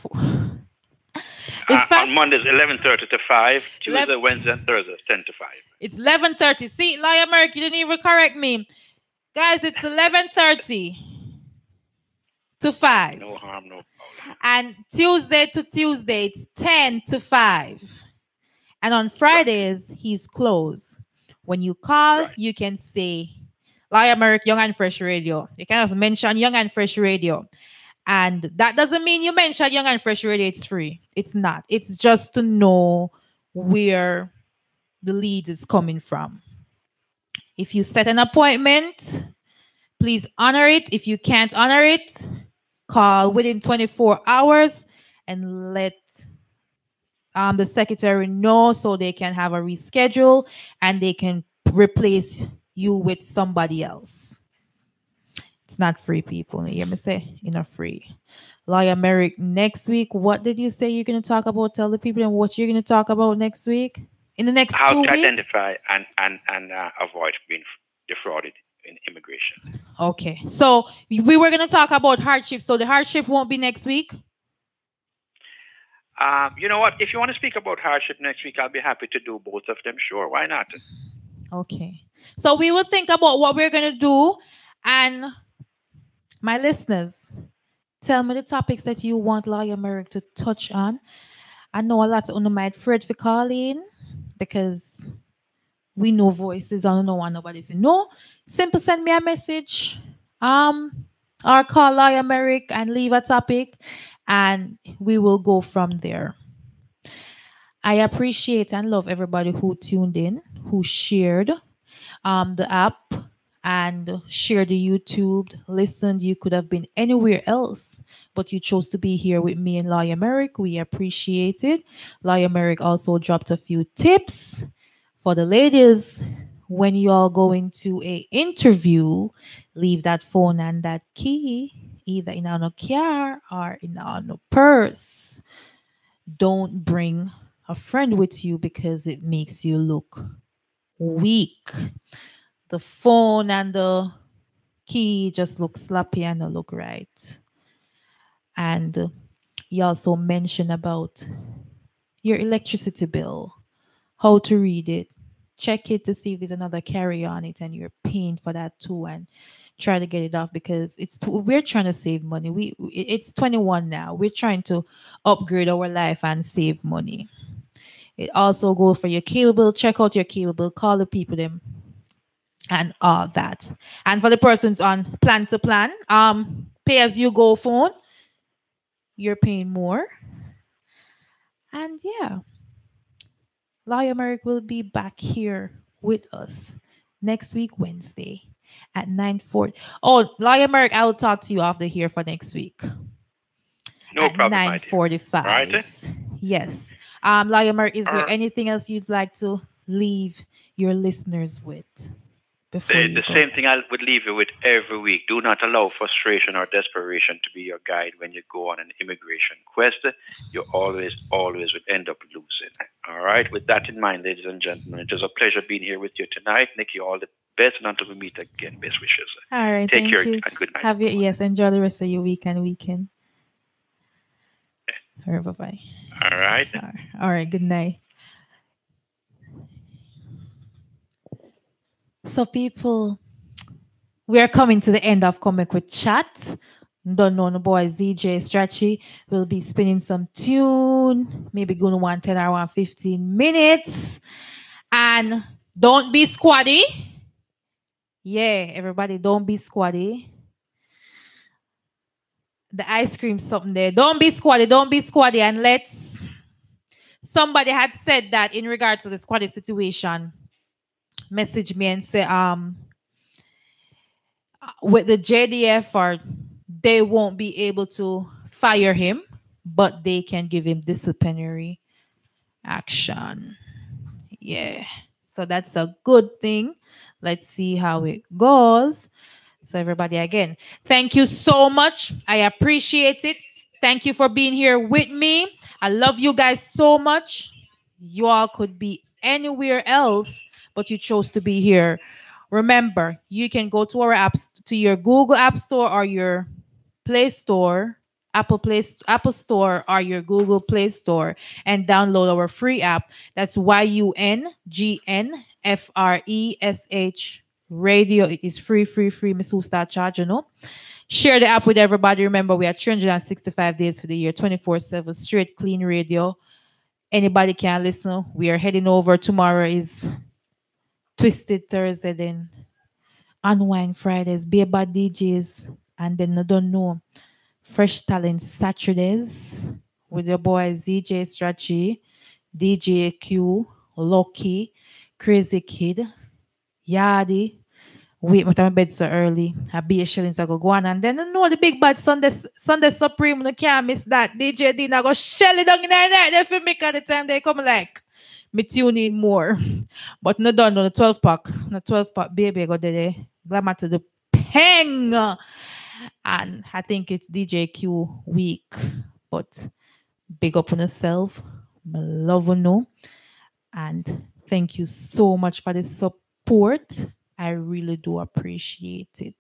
on Mondays, 11:30 to 5. Tuesday, Wednesday, and Thursday, 10 to 5. It's 11:30. See, Lawyer Merrick, you didn't even correct me. Guys, it's 11:30 to 5. No harm, no foul. And Tuesday to Tuesday, it's 10 to 5. And on Fridays, he's closed. When you call, you can say, Lawyer Merrick, Young and Fresh Radio. You can also mention Young and Fresh Radio. And that doesn't mean you mention Young and Fresh Radio, it's free. It's not. It's just to know where the lead is coming from. If you set an appointment Please honor it. If you can't honor it, call within 24 hours and let the secretary know so they can have a reschedule and they can replace you with somebody else. It's not free, people. You hear me say? You're not free. Lawyer Merrick, next week, what did you say you're going to talk about? Tell the people and what you're going to talk about next week? In the next How 2 to weeks? identify and avoid being defrauded in immigration. Okay. So we were going to talk about hardship. So the hardship won't be next week? You know what? If you want to speak about hardship next week, I'll be happy to do both of them. Sure, why not? Okay. So we will think about what we're going to do. And my listeners, tell me the topics that you want Lawyer Merrick to touch on. I know a lot of you might afraid for calling because we know voices. I don't know why nobody if you know. Simple send me a message. Or call Lawyer Merrick and leave a topic and we will go from there. I appreciate and love everybody who tuned in, who shared the app and shared the YouTube, listened. You could have been anywhere else, but you chose to be here with me and Lawyer Merrick. We appreciate it. Lawyer Merrick also dropped a few tips for the ladies. When you are going to a interview, leave that phone and that key either in a car or in a purse. Don't bring a friend with you because it makes you look weak. The phone and the key just look sloppy and don't look right. And you also mentioned about your electricity bill, how to read it. Check it to see if there's another carry on it and you're paying for that too, and try to get it off because we're trying to save money. It's 21 now. We're trying to upgrade our life and save money. It also goes for your cable bill. Check out your cable bill. Call the people them and all that. And for the persons on plan to plan, pay as you go phone, you're paying more. And yeah, Lawyer Merrick will be back here with us next week, Wednesday at 9:40. Oh, Lawyer Merrick, I will talk to you after here for next week. No at problem. 9:45. Right. Yes. Lawyer Merrick, is there anything else you'd like to leave your listeners with? The same thing I would leave you with every week. Do not allow frustration or desperation to be your guide when you go on an immigration quest. You always would end up losing. All right. With that in mind, ladies and gentlemen, it was a pleasure being here with you tonight. Nikki, all the best, and until we meet again, best wishes. All right. Take care you. And good night. Yes. Enjoy the rest of your week and weekend. All right. Bye-bye. All right. All right. Good night. So people, we are coming to the end of Comic with Chat. Don't know the boy ZJ Stretchy will be spinning some tune, maybe going to 110 or 115 minutes. And don't be squaddy. Yeah, everybody, don't be squaddy. The ice cream something there. Don't be squaddy, don't be squaddy. And somebody had said that in regards to the squaddy situation. Message me and say, with the JDF, or they won't be able to fire him, but they can give him disciplinary action. Yeah. So that's a good thing. Let's see how it goes. So everybody, again, thank you so much. I appreciate it. Thank you for being here with me. I love you guys so much. You all could be anywhere else, but you chose to be here. Remember, you can go to our apps, to your Google App Store or your Play Store, Apple Store or your Google Play Store, and download our free app. That's YUNGNFRESH Radio. It is free. Miss Who start charging, no? Share the app with everybody. Remember, we are 365 days for the year, 24/7, straight clean radio. Anybody can listen. We are heading over. Tomorrow is Twisted Thursday, then Unwind Fridays, Be About DJs, and then I don't know, Fresh Talent Saturdays with your boy ZJ Strachi, DJ Q, Lucky, Crazy Kid, Yardi, wait my time bed so early. I be a shillings I go on and then you know the big bad Sunday Supreme no can't miss that. DJ Dean I go shell it down in the night. They feel me at the time they come like me tune in more. But no done no the 12 pack. No 12 pack baby go there. Glamour to the peng. And I think it's DJ Q week. But big up on yourself. I love you know. And thank you so much for the support. I really do appreciate it.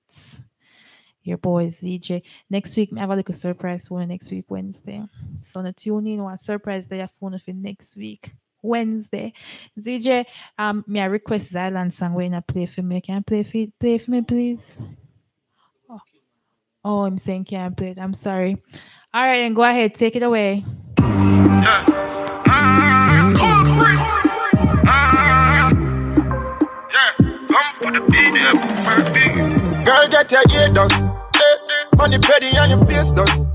Your boys, DJ. Next week, I have a little surprise for next week, Wednesday. So, no tune in one surprise day I phone for next week, Wednesday. DJ, may I request the Island song when I play for me? Can you play for me, please? Oh, I'm saying can't play it. I'm sorry. All right, then go ahead, take it away. Girl, get your hair done. Money petty on your face done.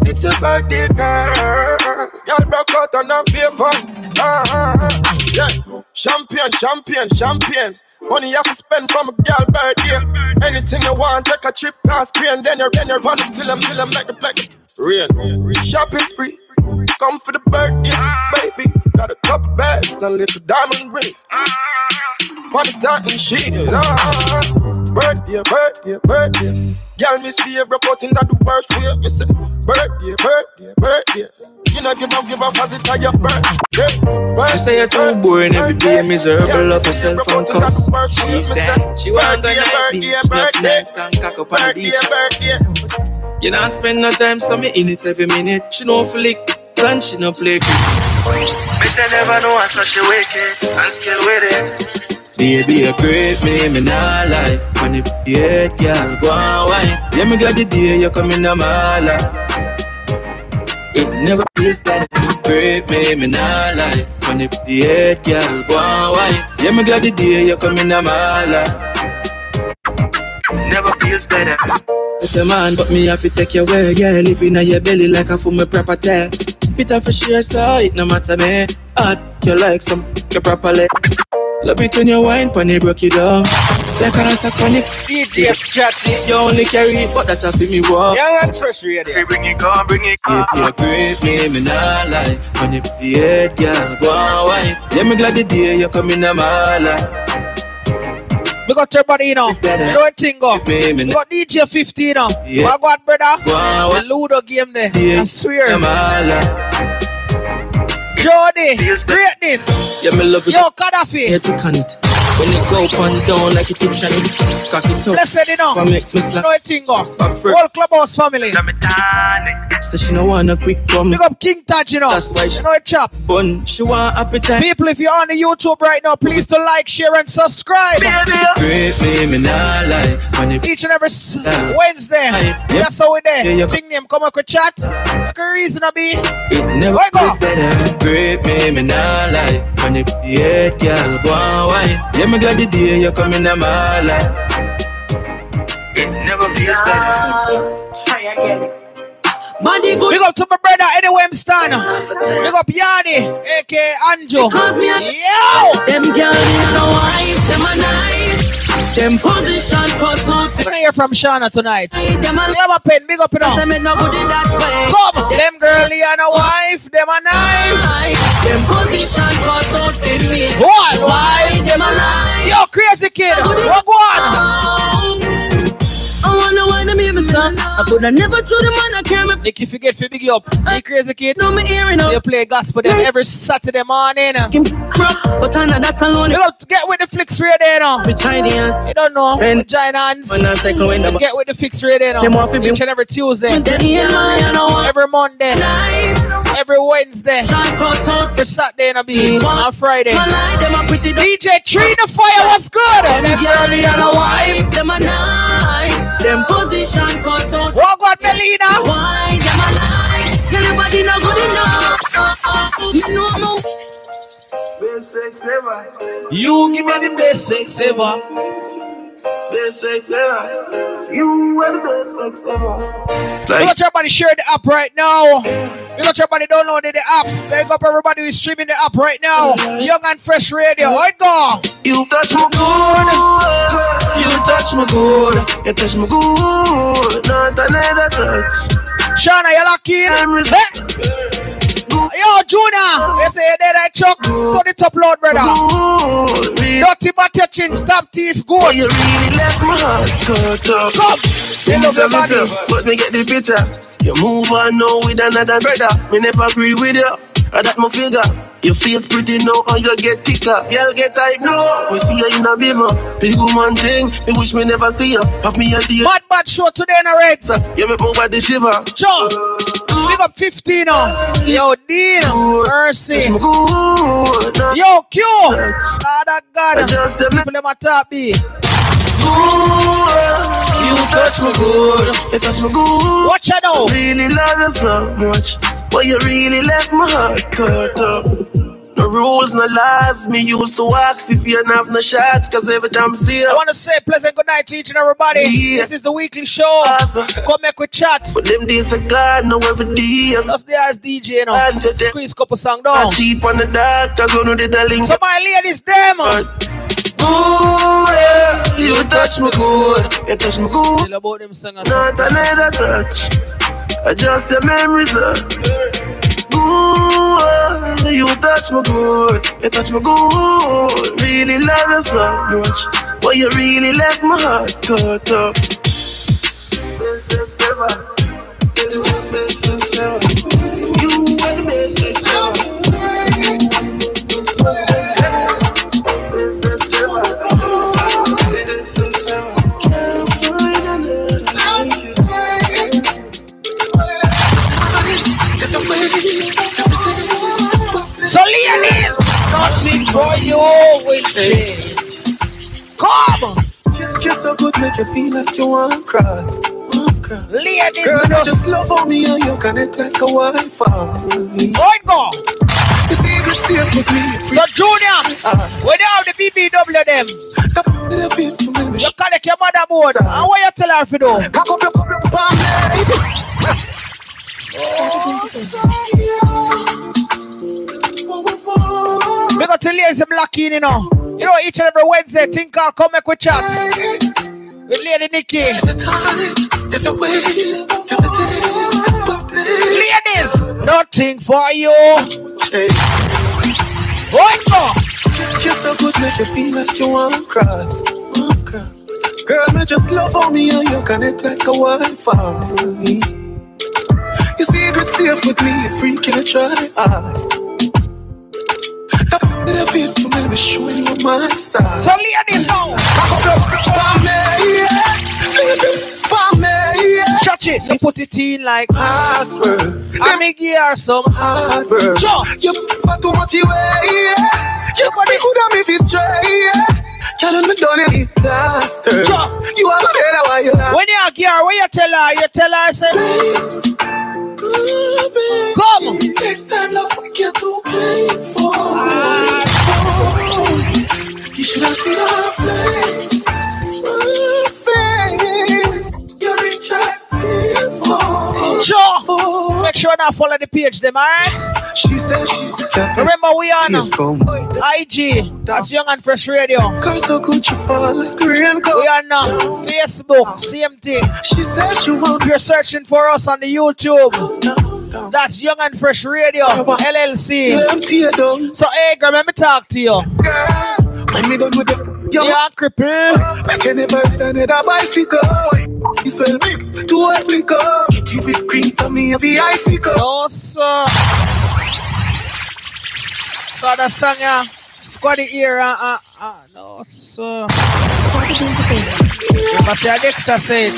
It's a birthday, girl. Y'all broke out and not pay fun. Yeah, champion. Money you have to spend from a girl birthday. Anything you want, take a trip past Spain. Then you run till them like the rain. Shopping spree. Come for the birthday, baby. Got a couple bags and little diamond rings. Money certain shit, birthday. Girl misbehave, broke out in the worst way. Listen, birthday. You know give up as it's your birthday. She say you're too boring every day, miserable up yourself on cuss. She said she want go night beach, left next and cock up on the beach. You not spend no time, so me in it every minute. She don't flick and she no play cricket. Bitch, I never know how such a wicked and still with it. Baby, a great me nah lie. When you be head, girl, go and wine. Yeah, me glad the day you come in my life. It never feels that great me nah lie. When you be head, girl, go and wine. Yeah, me glad the day you come in my life. Never feels better. It's a man, but me have to take your way. Yeah, living in your belly like a for my property. Peter for sure, so it no matter me. Hot, you like some properly. Love it when you wine, pony broke it down. Like a nice iconic DJ Chatty. You only carry it, but that's a for me walk. Young and Fresh Radio. Bring it on. Baby, you great me nah lie. When you be head, girl, go and wine. Yeah, me glad the day you come in my life. We got everybody, you know. Don't think up. We got DJ 50, you know. Yeah. What got, brother? The Ludo game there. I swear. Jordy, greatness. Yeah, me love it. Yo, Gaddafi. Here to can it. When you go up and down like a kitchen, cock it up. Let's say it now. Make me slap. No thing up. Whole Clubhouse family. So she no want a quick come. Pick up King Taj, you know. That's why she know it chop. Bun. She want appetite. People, if you're on the YouTube right now, please to like, share, and subscribe. Great me nah lie. Each and every Wednesday. That's how we there. Yeah, Ting name, come up with chat. Like a reason to be. It never feels better. Great me nah lie. When you be head, girl, go and wine. Yeah, me glad the day you come in my life. It never feels better. Try again. Big up to my brother Eddie Wemston. Big up Yanni, aka Anjo. Yo! Them girls in the wife, them a nice. Them position cut off. I'm gonna hear from Shana tonight. Love a pen, big up it up. Come! Them girl in a wife, them a nice. Them position cut off in me. What? Why? Them a nice. Yo, crazy kid. What one? I wanna be my son. I coulda never told the man I care me. Nick, if you get big up, you crazy kid. No, me hearing so you play gospel them every Saturday morning. But I know that alone. You got to get with the Fix Radio now. We Chinese. You don't know. Giant hands. Get with the Fix Radio now. Each and every Tuesday. Every Monday. Every Wednesday. For Saturday and on Friday. DJ Trina Fire, what's good? Them girlie and a wife. Them a night. Them position cut out. What about Melina? Why them alive? Everybody not good enough. You know no. Best sex ever. You give me the best sex ever. Best sex ever. You are the best sex ever. Like, everybody share the app right now. You got everybody downloading the app. Big up everybody who's streaming the app right now. Young and Fresh Radio. How it go? You touch me good. You touch me good. You touch me good. Not another touch. Shana, you lucky? Yo, Junior. You say that I chuck. Turn it up loud, brother. Dirty but touching. Stop thief. Good. You really left my heart. Come. You love your body. But me get the picture. You move on now with another brother. Me never agree with you. I that my figure. Your face pretty now and you get thicker. Y'all get type now. We see you in a beamer. Big woman thing. Me wish me never see you. Have me a deal. Bad show today in the Reds. You make my body shiver. Sure. Big up 15 now. Yo, Dean. Mercy. Yo, Q. God. I just said people in my top B. You touch me good. You touch me good. Watch it now. Really love you so much. But you really left my heart cut up. No rules, no laws. Me used to ask if you have no shots. Cause every time I see you, I want to say pleasant good night to each and everybody. Yeah. This is the weekly show. Awesome. Come make we chat. But them days are gone, no every day. Just there as DJ, you know. Squeeze couple song down. I cheap on the dark, cause you know the link. So my ladies, them. Ooh, yeah. You touch me good. You touch me good. Tell about them singers. Not another touch. I just your memories. Ooh, you touch me good. You touch me good. Really love you so much. But you really left my heart cut up. You were the So ladies, nothing for you will change. Come! Kiss so good make you feel like you want to cry. Ladies, girl, you just love on me and you connect like a Wi-Fi. Right go! You see you safe with me. So Junior, when you have the BBW them, you connect your mother board. And what you tell her to do? Cock up your palm. We got to learn some lucky, you know. You know, each and every Wednesday, think I'll come make we chat with Lady Nikki. Ladies, nothing for you. Right go. You're so good, make you feel like you want to cry. Girl, me just love on me and you connect like a Wi-Fi. You see you safe with me, you freak in a try. I feel for me, show you my side. So ladies now, stretch it, you put it in like password. I make you some hard work. Sure. You put too much away. You could have made it straight. Can't me done it plaster. You are the better why you when you are gear, when you tell her, say come. It takes time love to get too painful. You should have seen her face. You're attractive. Sure. Make sure now follow the page, them, alright? She said she's remember we are now IG. That's Young and Fresh Radio. Cause so good you fall like rain. We are now Facebook, same thing. She said she won't. You're searching for us on the YouTube. That's Young and Fresh Radio LLC. So hey girl, let me talk to you. When me done with the you're cripple. I can never stand it a bicycle. You sell me to a flicker. Get you with cream for me of the icicle. No sir. So the song yeah, Squaddy era. No sir. But the Dexter said,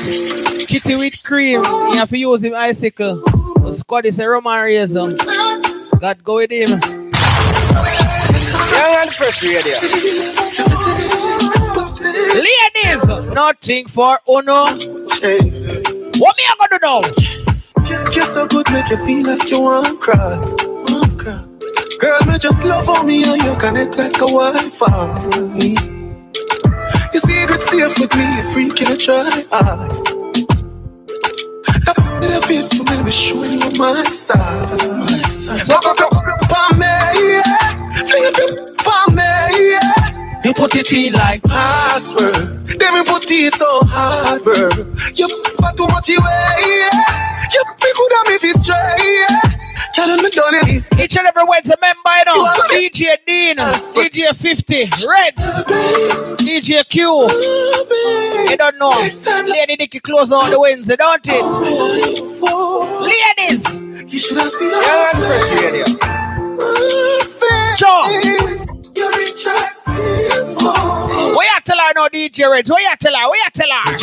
kitty with cream, you have to use him icicle. Squaddy say Roman Razor. God go with him. Young and Fresh Radio. Ladies, nothing for Uno. What me I gonna do now? You're so good, make you feel like you want to cry. Girl, me just love on me and you connect like a Wi-Fi. You see you safe with me, you freak in a try. Let me feel for me, be showing you my side. So go for me, yeah. Fling it for me, yeah. You put it in like password. Then we put it so hard, bro. You put too much away, yeah. You pick good on me if it's straight, yeah. Each and every Wednesday, member, you know, DJ Dean, DJ 50, Reds, DJ Q. You don't know. Lady Nikki close on the Wednesday, don't it? Ladies! You should have seen her. Joe! What you tell her now, DJ Reds? What you tell her? What you tell her?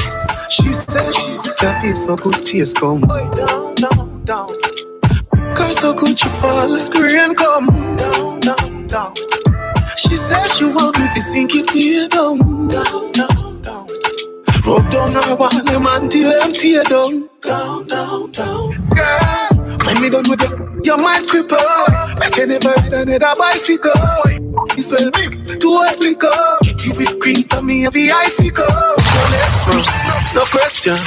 She said she can feel so good, tears come down, down, down. Cause so good you fall like rain come down, down, down. She said she want me to sink it way down, down, down, down. Rub down her wall until them tear down, down, down, down. Girl, when me done with it, you might cripple. Like any bird and a bicycle. It's well to a flicker. Get you with cream for me and the icicle. No next one, no question.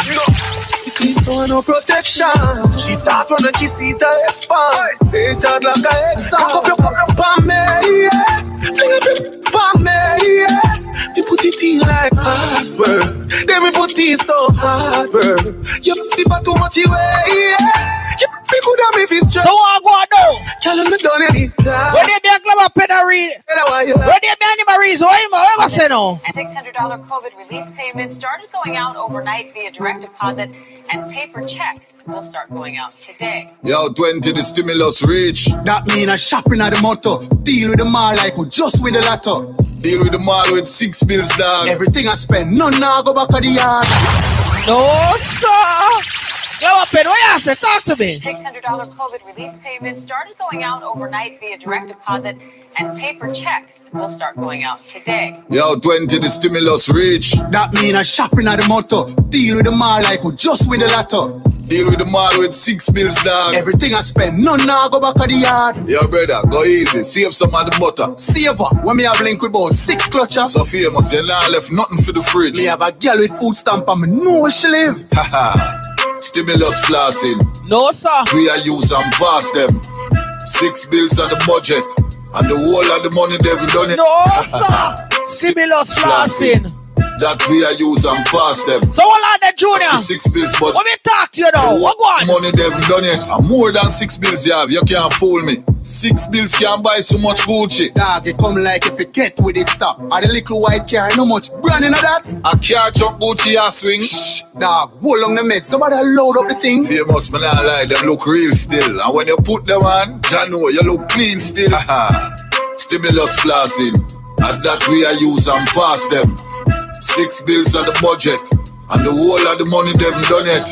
Clean so no protection. She start running, she see the expand. Say it out like a exam. Cock up your palm, yeah. Fling up your palm, yeah. We put it in like password. Then we put it so hard, bro. You put too much away, yeah. You could have me this straight. So what go on now? Tell me done it. When they be a glamour pedary, when they be animaries, what am I saying now? A $600 COVID relief payment started going out overnight via direct deposit, and paper checks will start going out today. Yo, 20 the stimulus reach. That mean a shopping at the motto. Deal with the mall like we just win the lotto. Deal with the mall with 6 bills, dog. Everything I spend, none now go back of the yard. No, sir. Go up and what you say? Talk to me. $600 COVID relief payment started going out overnight via direct deposit, and paper checks will start going out today. Yo, 20 the stimulus reach. That mean a shopping at the motto. Deal with the mall like we just win the lotto. Deal with the mall with 6 bills, dog. Everything I spend, none now go back of the yard. Yo, brother, go easy. Save some of the butter. Save up. When me have link with about 6 clutcher. So famous, you now left nothing for the fridge. Me have a girl with food stamp and me know where she live. Haha. Stimulus flossing. No, sir. We are use and pass them. 6 bills at the budget. And the whole of the money they've done it. No, sir. Stimulus flossing. That we are use and pass them. So what are the junior? The 6 bills budget. What me talk to you now? What one? Money they've done it. And more than 6 bills you have. You can't fool me. 6 bills can't buy so much Gucci. Dog, it come like if you get with it stop. And the little white car, no much brand in that. A car jump Gucci a swing. Shh, dog, hold on the meds. Nobody load up the thing. Famous, man, I lie. Them look real still. And when you put them on, you know you look clean still. Stimulus flossing. And that we are use and pass them. 6 bills at the budget. And the whole of the money they've done it.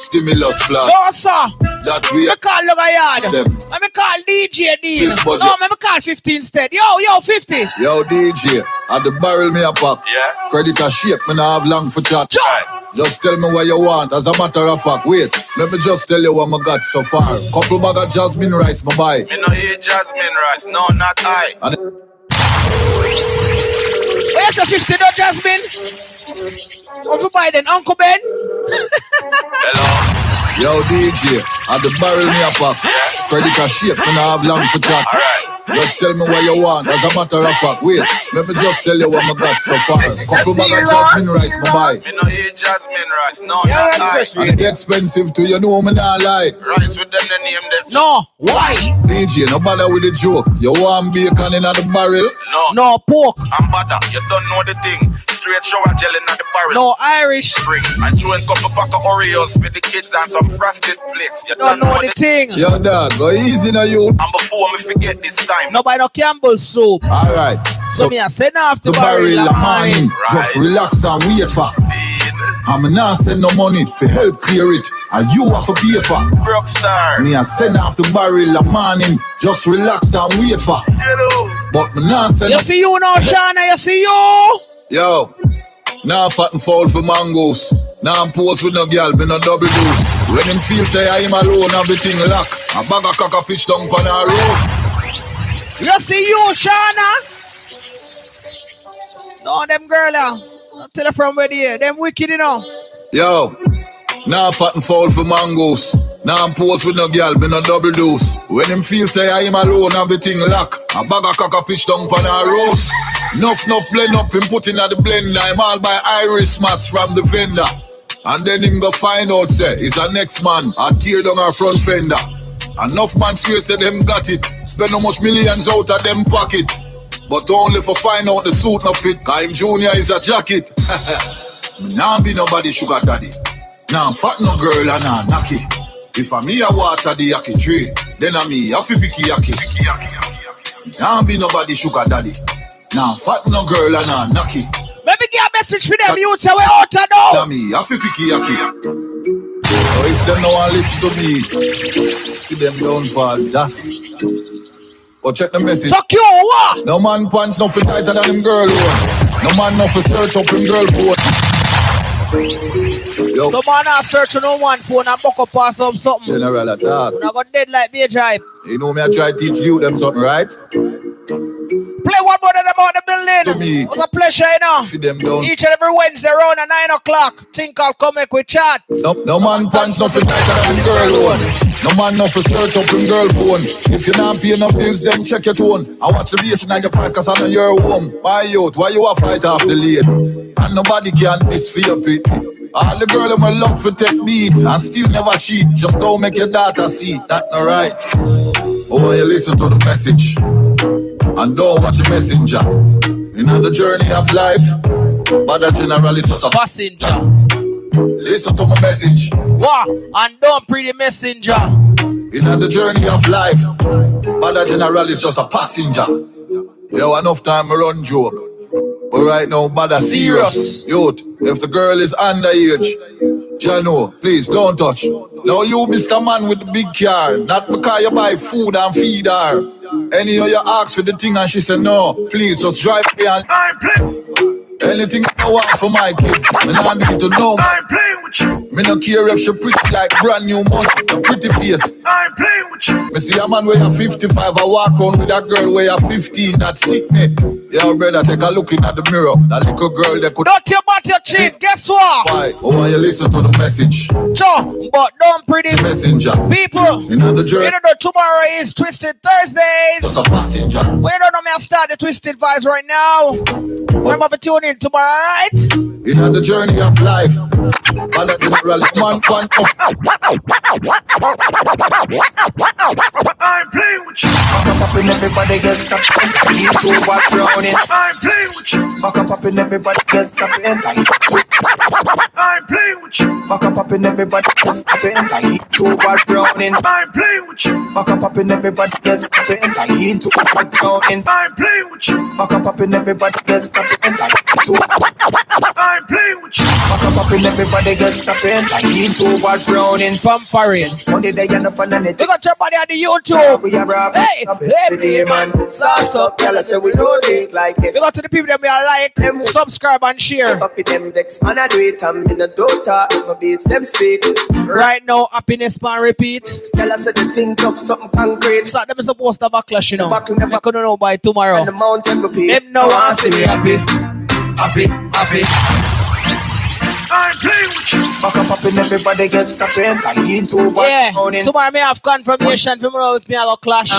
Stimulus floss. No, sir. That we are call look yard. Let me call DJ Dean. No, let me call 50 instead. Yo, 50. Yo, DJ, at the barrel me a pop. Yeah. Credit a shape, me not have long for chat. Just tell me what you want, as a matter of fact. Wait, let me just tell you what I got so far. Couple bag of jasmine rice, my buy. Me no eat jasmine rice, no, not I. Where's the 50 no jasmine? Uncle Biden, Uncle Ben. Hello. Yo, DJ, at the barrel me a pop. Credit a shape, me not have long for chat. Alright. Just tell me what you want, as a matter of fact. Wait, let me just tell you what I got so far. Couple bag of jasmine rice, my buy. Me no eat jasmine rice, no, not I. And it's expensive too, you know me not lie. Rice with them, the name them. No, why? DJ, no bother with the joke. You want bacon in the barrel? No, pork. And butter, you don't know the thing. Straight shower gel in the barrel. No, Irish. Spring. And throw a couple pack of Oreos with the kids and some frosted flakes. You don't know the thing. Yo, dog, go easy now, you. And before me forget this time. Nobody no Campbell soup. Alright. So me a send off the barrel barrel a morning. Just relax and wait for. I'm not send no money for help clear it. And you have to pay for. Broke star. Me a send off the barrel a morning. Just relax and wait for. But me not send. You see you now, Shana, you see you. Yo, now fat and foul for mangoes. Now I'm post with no girl, me no double dose. When him feel say I am alone, everything lock. A bag of cock a fish down pan a road. You see you, Shana? No, them girl, tell her from where they are. Them wicked, you know. Yo, Now fat and foul for mangoes. Now I'm pose with no girl, me no double dose. When him feel say I am alone, have the thing lock. A bag of cock a pitch down pan a roast. Nuff blend up, him put in at the blender. I'm all by Iris mask from the vendor. And then him go find out say, he's a next man. I tear down our front fender. Enough man swear say them got it. Spend how much millions out of them pocket. But only for find out the suit no fit. Cause him junior is a jacket. Now be nobody sugar daddy. Now fat no girl and a knocky. If I me a water the yaki tree, then I me a fi picky yaki. Now be nobody sugar daddy. Now fat no girl and a knocky. Let me get a message for them youths we out to know. Now me a fi picky yaki. So if them no want listen to me, see them down for that. But check the message. Suck you what? No man pants no fit tighter than him girl one. No man no for search up him girl phone. Yo. Some man a search on one phone and buck up or something. General attack. I got dead like me drive. You know me I try to teach you them something, right? Play one more than about the building. To me. It was a pleasure, you know. See them down. Each and every Wednesday around at 9 o'clock. Think I'll come make we chat. No man pants no for tighter than him girl one. No man no for search up him girl phone. If you not pay enough bills, then check your tone. I watch the bass in your price cause I know you're home. Why out? Why you a fight off the lady? And nobody can disfear it. All the girls in my love for take beats and still never cheat. Just don't make your daughter see. That's not right. Oh, you listen to the message and don't watch the messenger. You know the journey of life, but the general is just a passenger. Listen to my message. What? And don't pre the messenger. You know the journey of life, but the general is just a passenger. Yo, enough time to run joke. But right now, bad serious. Youth, if the girl is underage, Jano, please don't touch. Now you, Mr. Man with the big car, not because you buy food and feed her. Any of you ask for the thing and she said no, please just drive me and I'm playing. Anything I want for my kids, me not need to know. I'm playing with you. Me no care if she pretty like brand new money, a pretty face. I'm playing with you. Me see a man where you're 55, I walk on with that girl where you're 15, that's sick me. Yo, brother, take a look in at the mirror. That little girl that could not your butt your chin, guess what? Why? Oh, why you listen to the message? Sure, but don't pretty messenger. People, you know the journey. You know tomorrow is Twisted Thursdays. Just a passenger. We don't know me I start the Twisted vibes right now. Remember to tune in tomorrow, right? You know the journey of life. But the general man point of I'm playing with you. Back up in everybody gets stuck. You too bad browning. I'm playing with you. Back up in everybody gets stuck. I'm playing with you. Back up in everybody gets stuck. You too bad browning. I'm playing with you. Back up in everybody gets stuck. You too bad browning. I'm playing with you. Back up in everybody gets stuck. I'm playing with you. Back up in everybody gets stuck. You too bad browning. Pampering. One day they end up on it. They got your body on the YouTube. Hey, man. Sauce up, y'all say we don't live like this. We got to the people that we are like, subscribe and share. Fuck with them decks, man, I do it. I'm in a daughter, my beats, them speak. Right now, happiness man repeat. Tell us that you think of something concrete. So them is supposed to backlash, you know. I couldn't know by tomorrow. And the mountain repeat. Them now want to see me happy. I'm playing with you. Back up in everybody gets stuck in. Yeah, tomorrow me have confirmation from with me I go clash.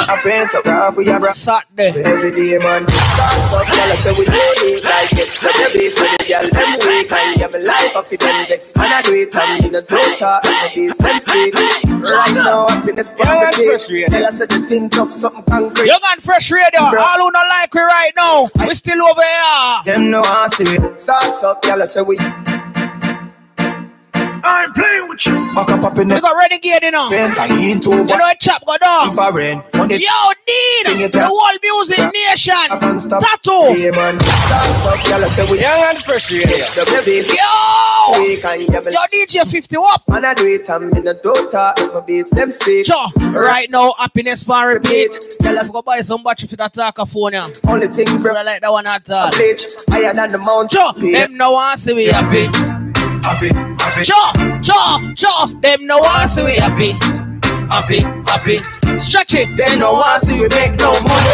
Saturday. Every day, man. Sauce up, y'all say we do it like this. Let the beats with the girl, them weak. And you have a life of them decks. Man, I do it, I'm in a daughter. And the beats, them speak. Right now, happiness from the page. Tell us that you think of something concrete. Young and Fresh Radio, all who not like we right now, we still over here. Them no answer. Sauce up, y'all say we. I'm playing with you. Back up in we got Renegade, you know. You know a chap go down. Yo, Dean, the whole music nation. Tattoo. Young and Fresh Radio. Yo, DJ 50 up. And I do it, I'm in a daughter. My beats, them speak. Sure. Right now, happiness man repeat. Tell us go buy some battery for that talkaphone. Only thing, bro, I like that one at all. Higher than the mountain. Sure. Them no one see we happy. Sure. Them no one see we happy. Stretch it. Them no one see we make no money.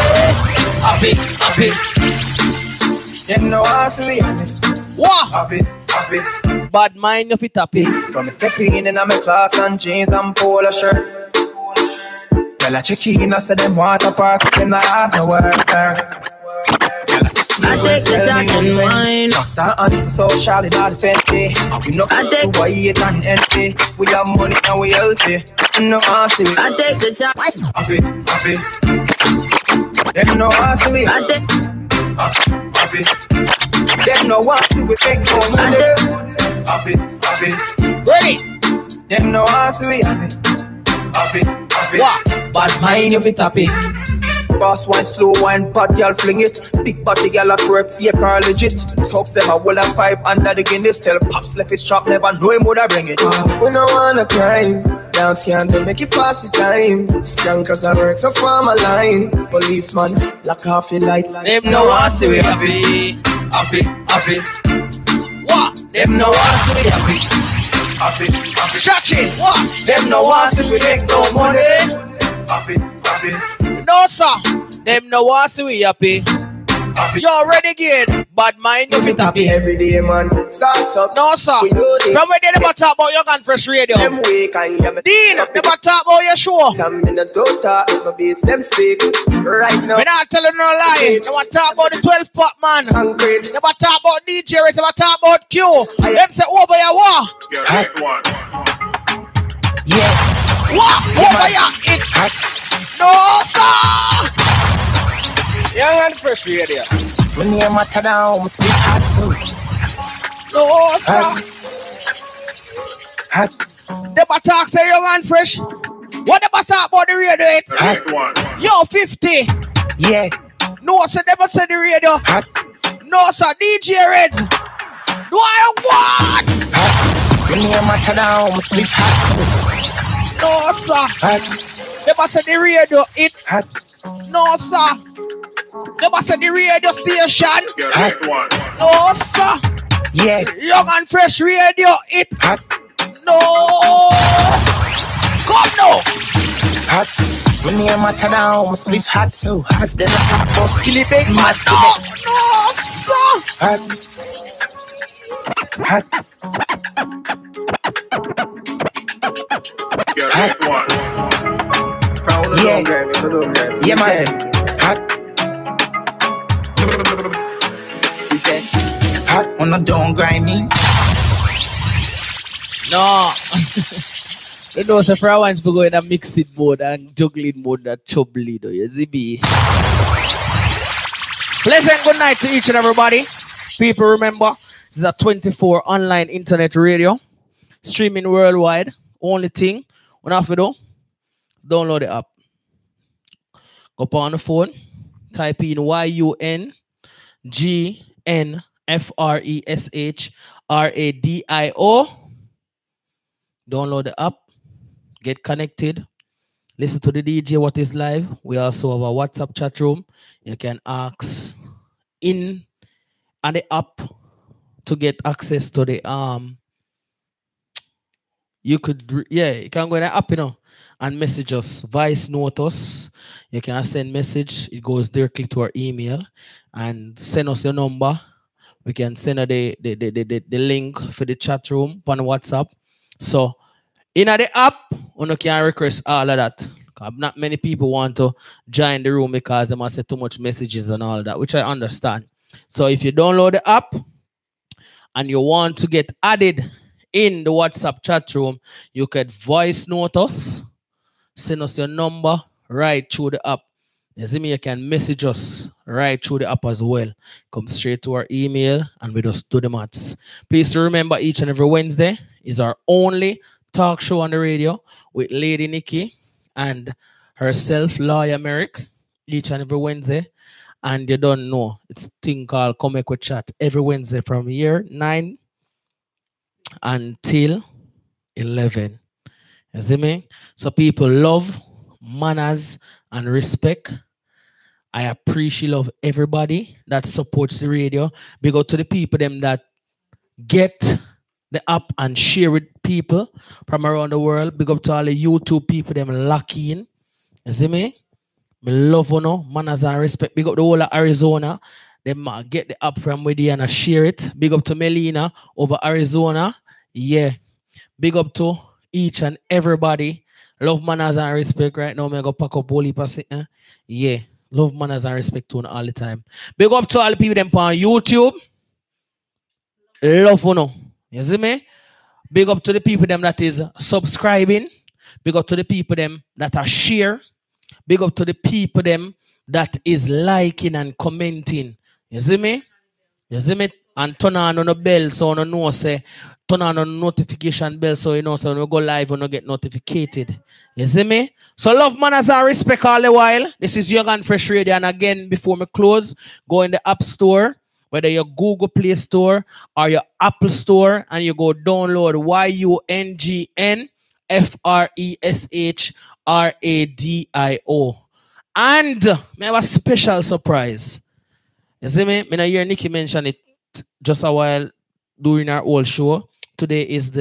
Happy. Them no one see we happy. What? happy. Bad mind if it happy. So me step in my clocks and jeans and polo shirt. Girl a chicken, I say them water park, them not have no work. I take the shot and wine. Rockstar anti-social in all the Fenty. We no do white and empty. We have money and we healthy. No answer. I take the shot. Happy, happy. Them no answer me. I take. Happy. Them no answer we make no money. Happy, happy. Ready. Them no answer we happy. Happy, happy. What? Bad mind if it happy. Fast wine, slow wine, bad girl fling it. Big body girl at work, fake or legit. Talks them a whole of vibe under the Guinness. Tell pops left his chop, never know him woulda bring it. We no wanna crime. Dance here and make it pass the time. Skunkers I work so far my line. Policeman, lock off your light. Them no want see we happy. Happy, happy. What? Them no want see we happy. Happy, happy. Stretch it. What? Them no want see we make no money. Happy, happy. No sir. Them no want see we happy. You're ready again. Bad mind if it happy. Every day, man. Sauce up. No sir. From where they never talk about Young and Fresh Radio. Them wake and hear me. Dean, never talk about your show. I'm in the daughter, if my beats them speak. Right now. We're not telling no lie. Never talk about the 12 pop man. Concrete. Never talk about DJ Race. Never talk about Q. Them say over your war. Yeah. What? Over your it. No sir. Young and Fresh Radio. When you matter down, must be hot so. No sir. Hot. Never talk say Young and Fresh. What never talk about the radio it? Yo 50. Yeah. No sir, never say the radio. Hot. No sir, DJ Reds. Do I want? When you matter down, must be hot so. No sir. Hot. Never say the radio it. Hot. No sir. Never say the radio station. Hot. No sir. Yeah. Young and Fresh Radio it. Hot. No. Come now. Hot. When you matter down, must be hot so. Hot. Then I talk about Skilly big man. No sir. Hot. Hot. Yeah. Yeah, man. Hot. Hot on the don't grind me. No. You know, so for once we go in a mixing mode and juggling mode that trouble though. You see me? Pleasant good night to each and everybody. People remember, this is a 24 online internet radio. Streaming worldwide. Only thing we have to do is download the app. Go up on the phone. Type in YUNGNFRESHRADIO. Download the app. Get connected. Listen to the DJ what is live. We also have a WhatsApp chat room. You can ask in on the app to get access to the you can go in the app, and message us, voice note us. You can send message. It goes directly to our email and send us your number. We can send her the link for the chat room on WhatsApp. So in the app, you can request all of that. Not many people want to join the room because they must say too much messages and all that, which I understand. So if you download the app and you want to get added in the WhatsApp chat room, you can voice note us, send us your number right through the app. You see me, you can message us right through the app as well. Come straight to our email and we just do the maths. Please remember, each and every Wednesday is our only talk show on the radio with Lady Nikki and herself, Lawyer Merrick, each and every Wednesday. And you don't know, it's a thing called Come Make We Chat every Wednesday from here 9 until 11. You see me? So people love manners and respect. I appreciate love everybody that supports the radio. Big up to the people them that get the app and share with people from around the world. Big up to all the YouTube people them lock in. You see me? Me love manners and respect. Big up the whole of Arizona. Them get the app from where they and share it. Big up to Melina over Arizona. Yeah. Big up to each and everybody. Love, manners, and respect right now. I'm going to pack up all the yeah. Love, manners, and respect to all the time. Big up to all the people them on YouTube. Love, no. You see me? Big up to the people them that is subscribing. Big up to the people them that are share. Big up to the people them that is liking and commenting. You see me? You see me? And turn on the bell so you know say turn on the notification bell so you know so when we go live and you get notified. You see me? So love, manners, and respect all the while. This is Young and Fresh Radio. And again, before me close, go in the App Store, whether your Google Play Store or your Apple Store, and you go download YUNGNFRESHRADIO. And I have a special surprise. You see me? I hear Nikki mention it just a while during our old show. Today is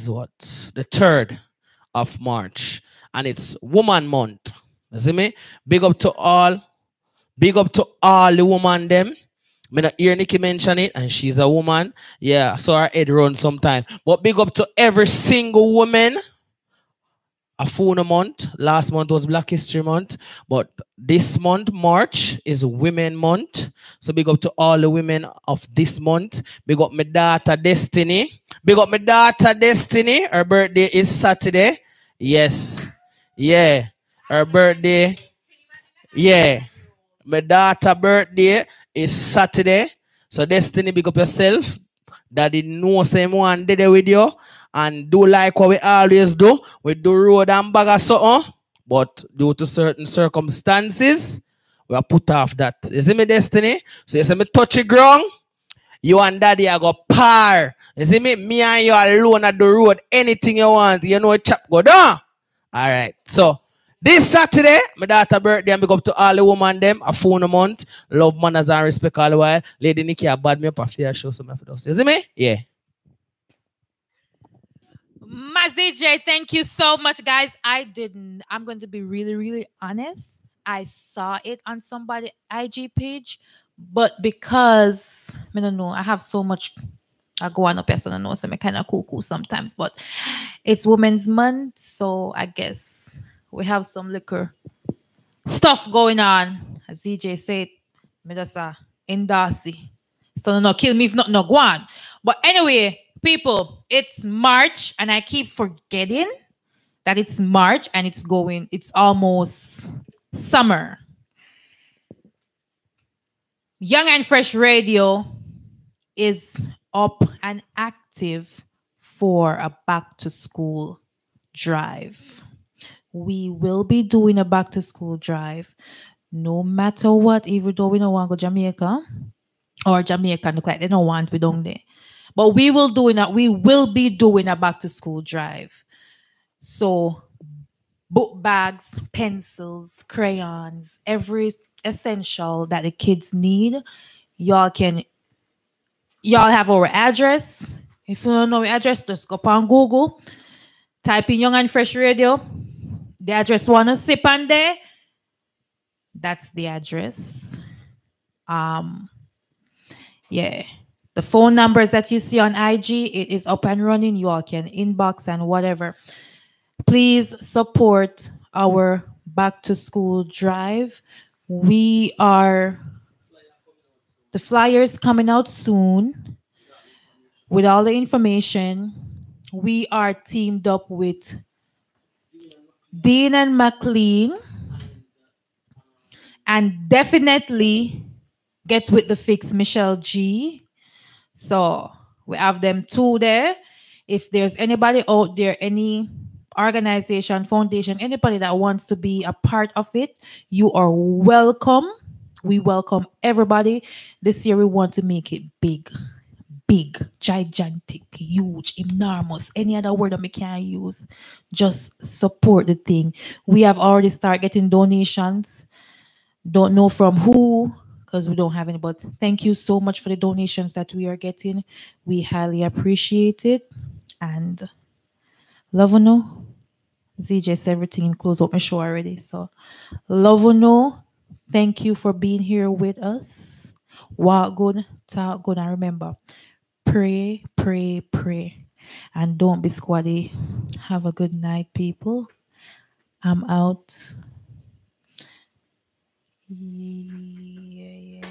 what? The 3rd of March. And it's Woman Month. You see me? Big up to all the woman them. I not hear Nikki mention it, and she's a woman. Yeah, so her head run sometime. But big up to every single woman. A full month. Last month was Black History Month. But this month, March, is Women Month. So big up to all the women of this month. Big up my daughter Destiny. Big up my daughter Destiny. Her birthday is Saturday. Yes. Yeah. Her birthday. Yeah. My daughter's birthday is Saturday. So Destiny, big up yourself. Daddy knows same one did it with you. And do like what we always do. We do road and bag or something. But due to certain circumstances, we are put off that. You see me, Destiny? So you see me touch the ground, you and Daddy are go par. You see me? Me and you alone at the road. Anything you want. You know chap go down. Alright. So this Saturday, my daughter's birthday, and big up to all the women them. A phone month. Love, manners, and respect all the while. Lady Nikki a bad me up a fair show. So you see me? Yeah. Mazij, thank you so much, guys. I'm going to be really, really honest. I saw it on somebody's IG page, but because I don't know, I have so much. I go on up here, so I know, so I'm kind of cool sometimes. But it's Women's Month, so I guess we have some liquor stuff going on. As DJ said, me just in Darcy. So no, kill me if not no go on. But anyway. People, it's March, and I keep forgetting that it's March and it's almost summer. Young and Fresh Radio is up and active for a back to school drive. We will be doing a back to school drive no matter what, even though we don't want to go Jamaica or Jamaica look like they don't want we don't there. But we will be doing a back to school drive. So book bags, pencils, crayons, every essential that the kids need. Y'all have our address. If you don't know our address, just go on Google. Type in Young and Fresh Radio. The address wanna sip on there. That's the address. Yeah. The phone numbers that you see on IG, it is up and running. You all can inbox and whatever. Please support our back to school drive. The flyers coming out soon with all the information. We are teamed up with Dean and McLean, and definitely Get With The Fix, Michelle G. So we have them two there. If there's anybody out there, any organization, foundation, anybody that wants to be a part of it, you are welcome. We welcome everybody. This year we want to make it big, gigantic, huge, enormous, any other word that we can use. Just support the thing. We have already started getting donations. Don't know from who, because we don't have any, but thank you so much for the donations that we are getting. We highly appreciate it. And love you know. ZJ said everything close up my show already. So love you know. Thank you for being here with us. Walk good, talk good, and remember, pray, pray, pray. And don't be squaddy. Have a good night, people. I'm out. Yeah.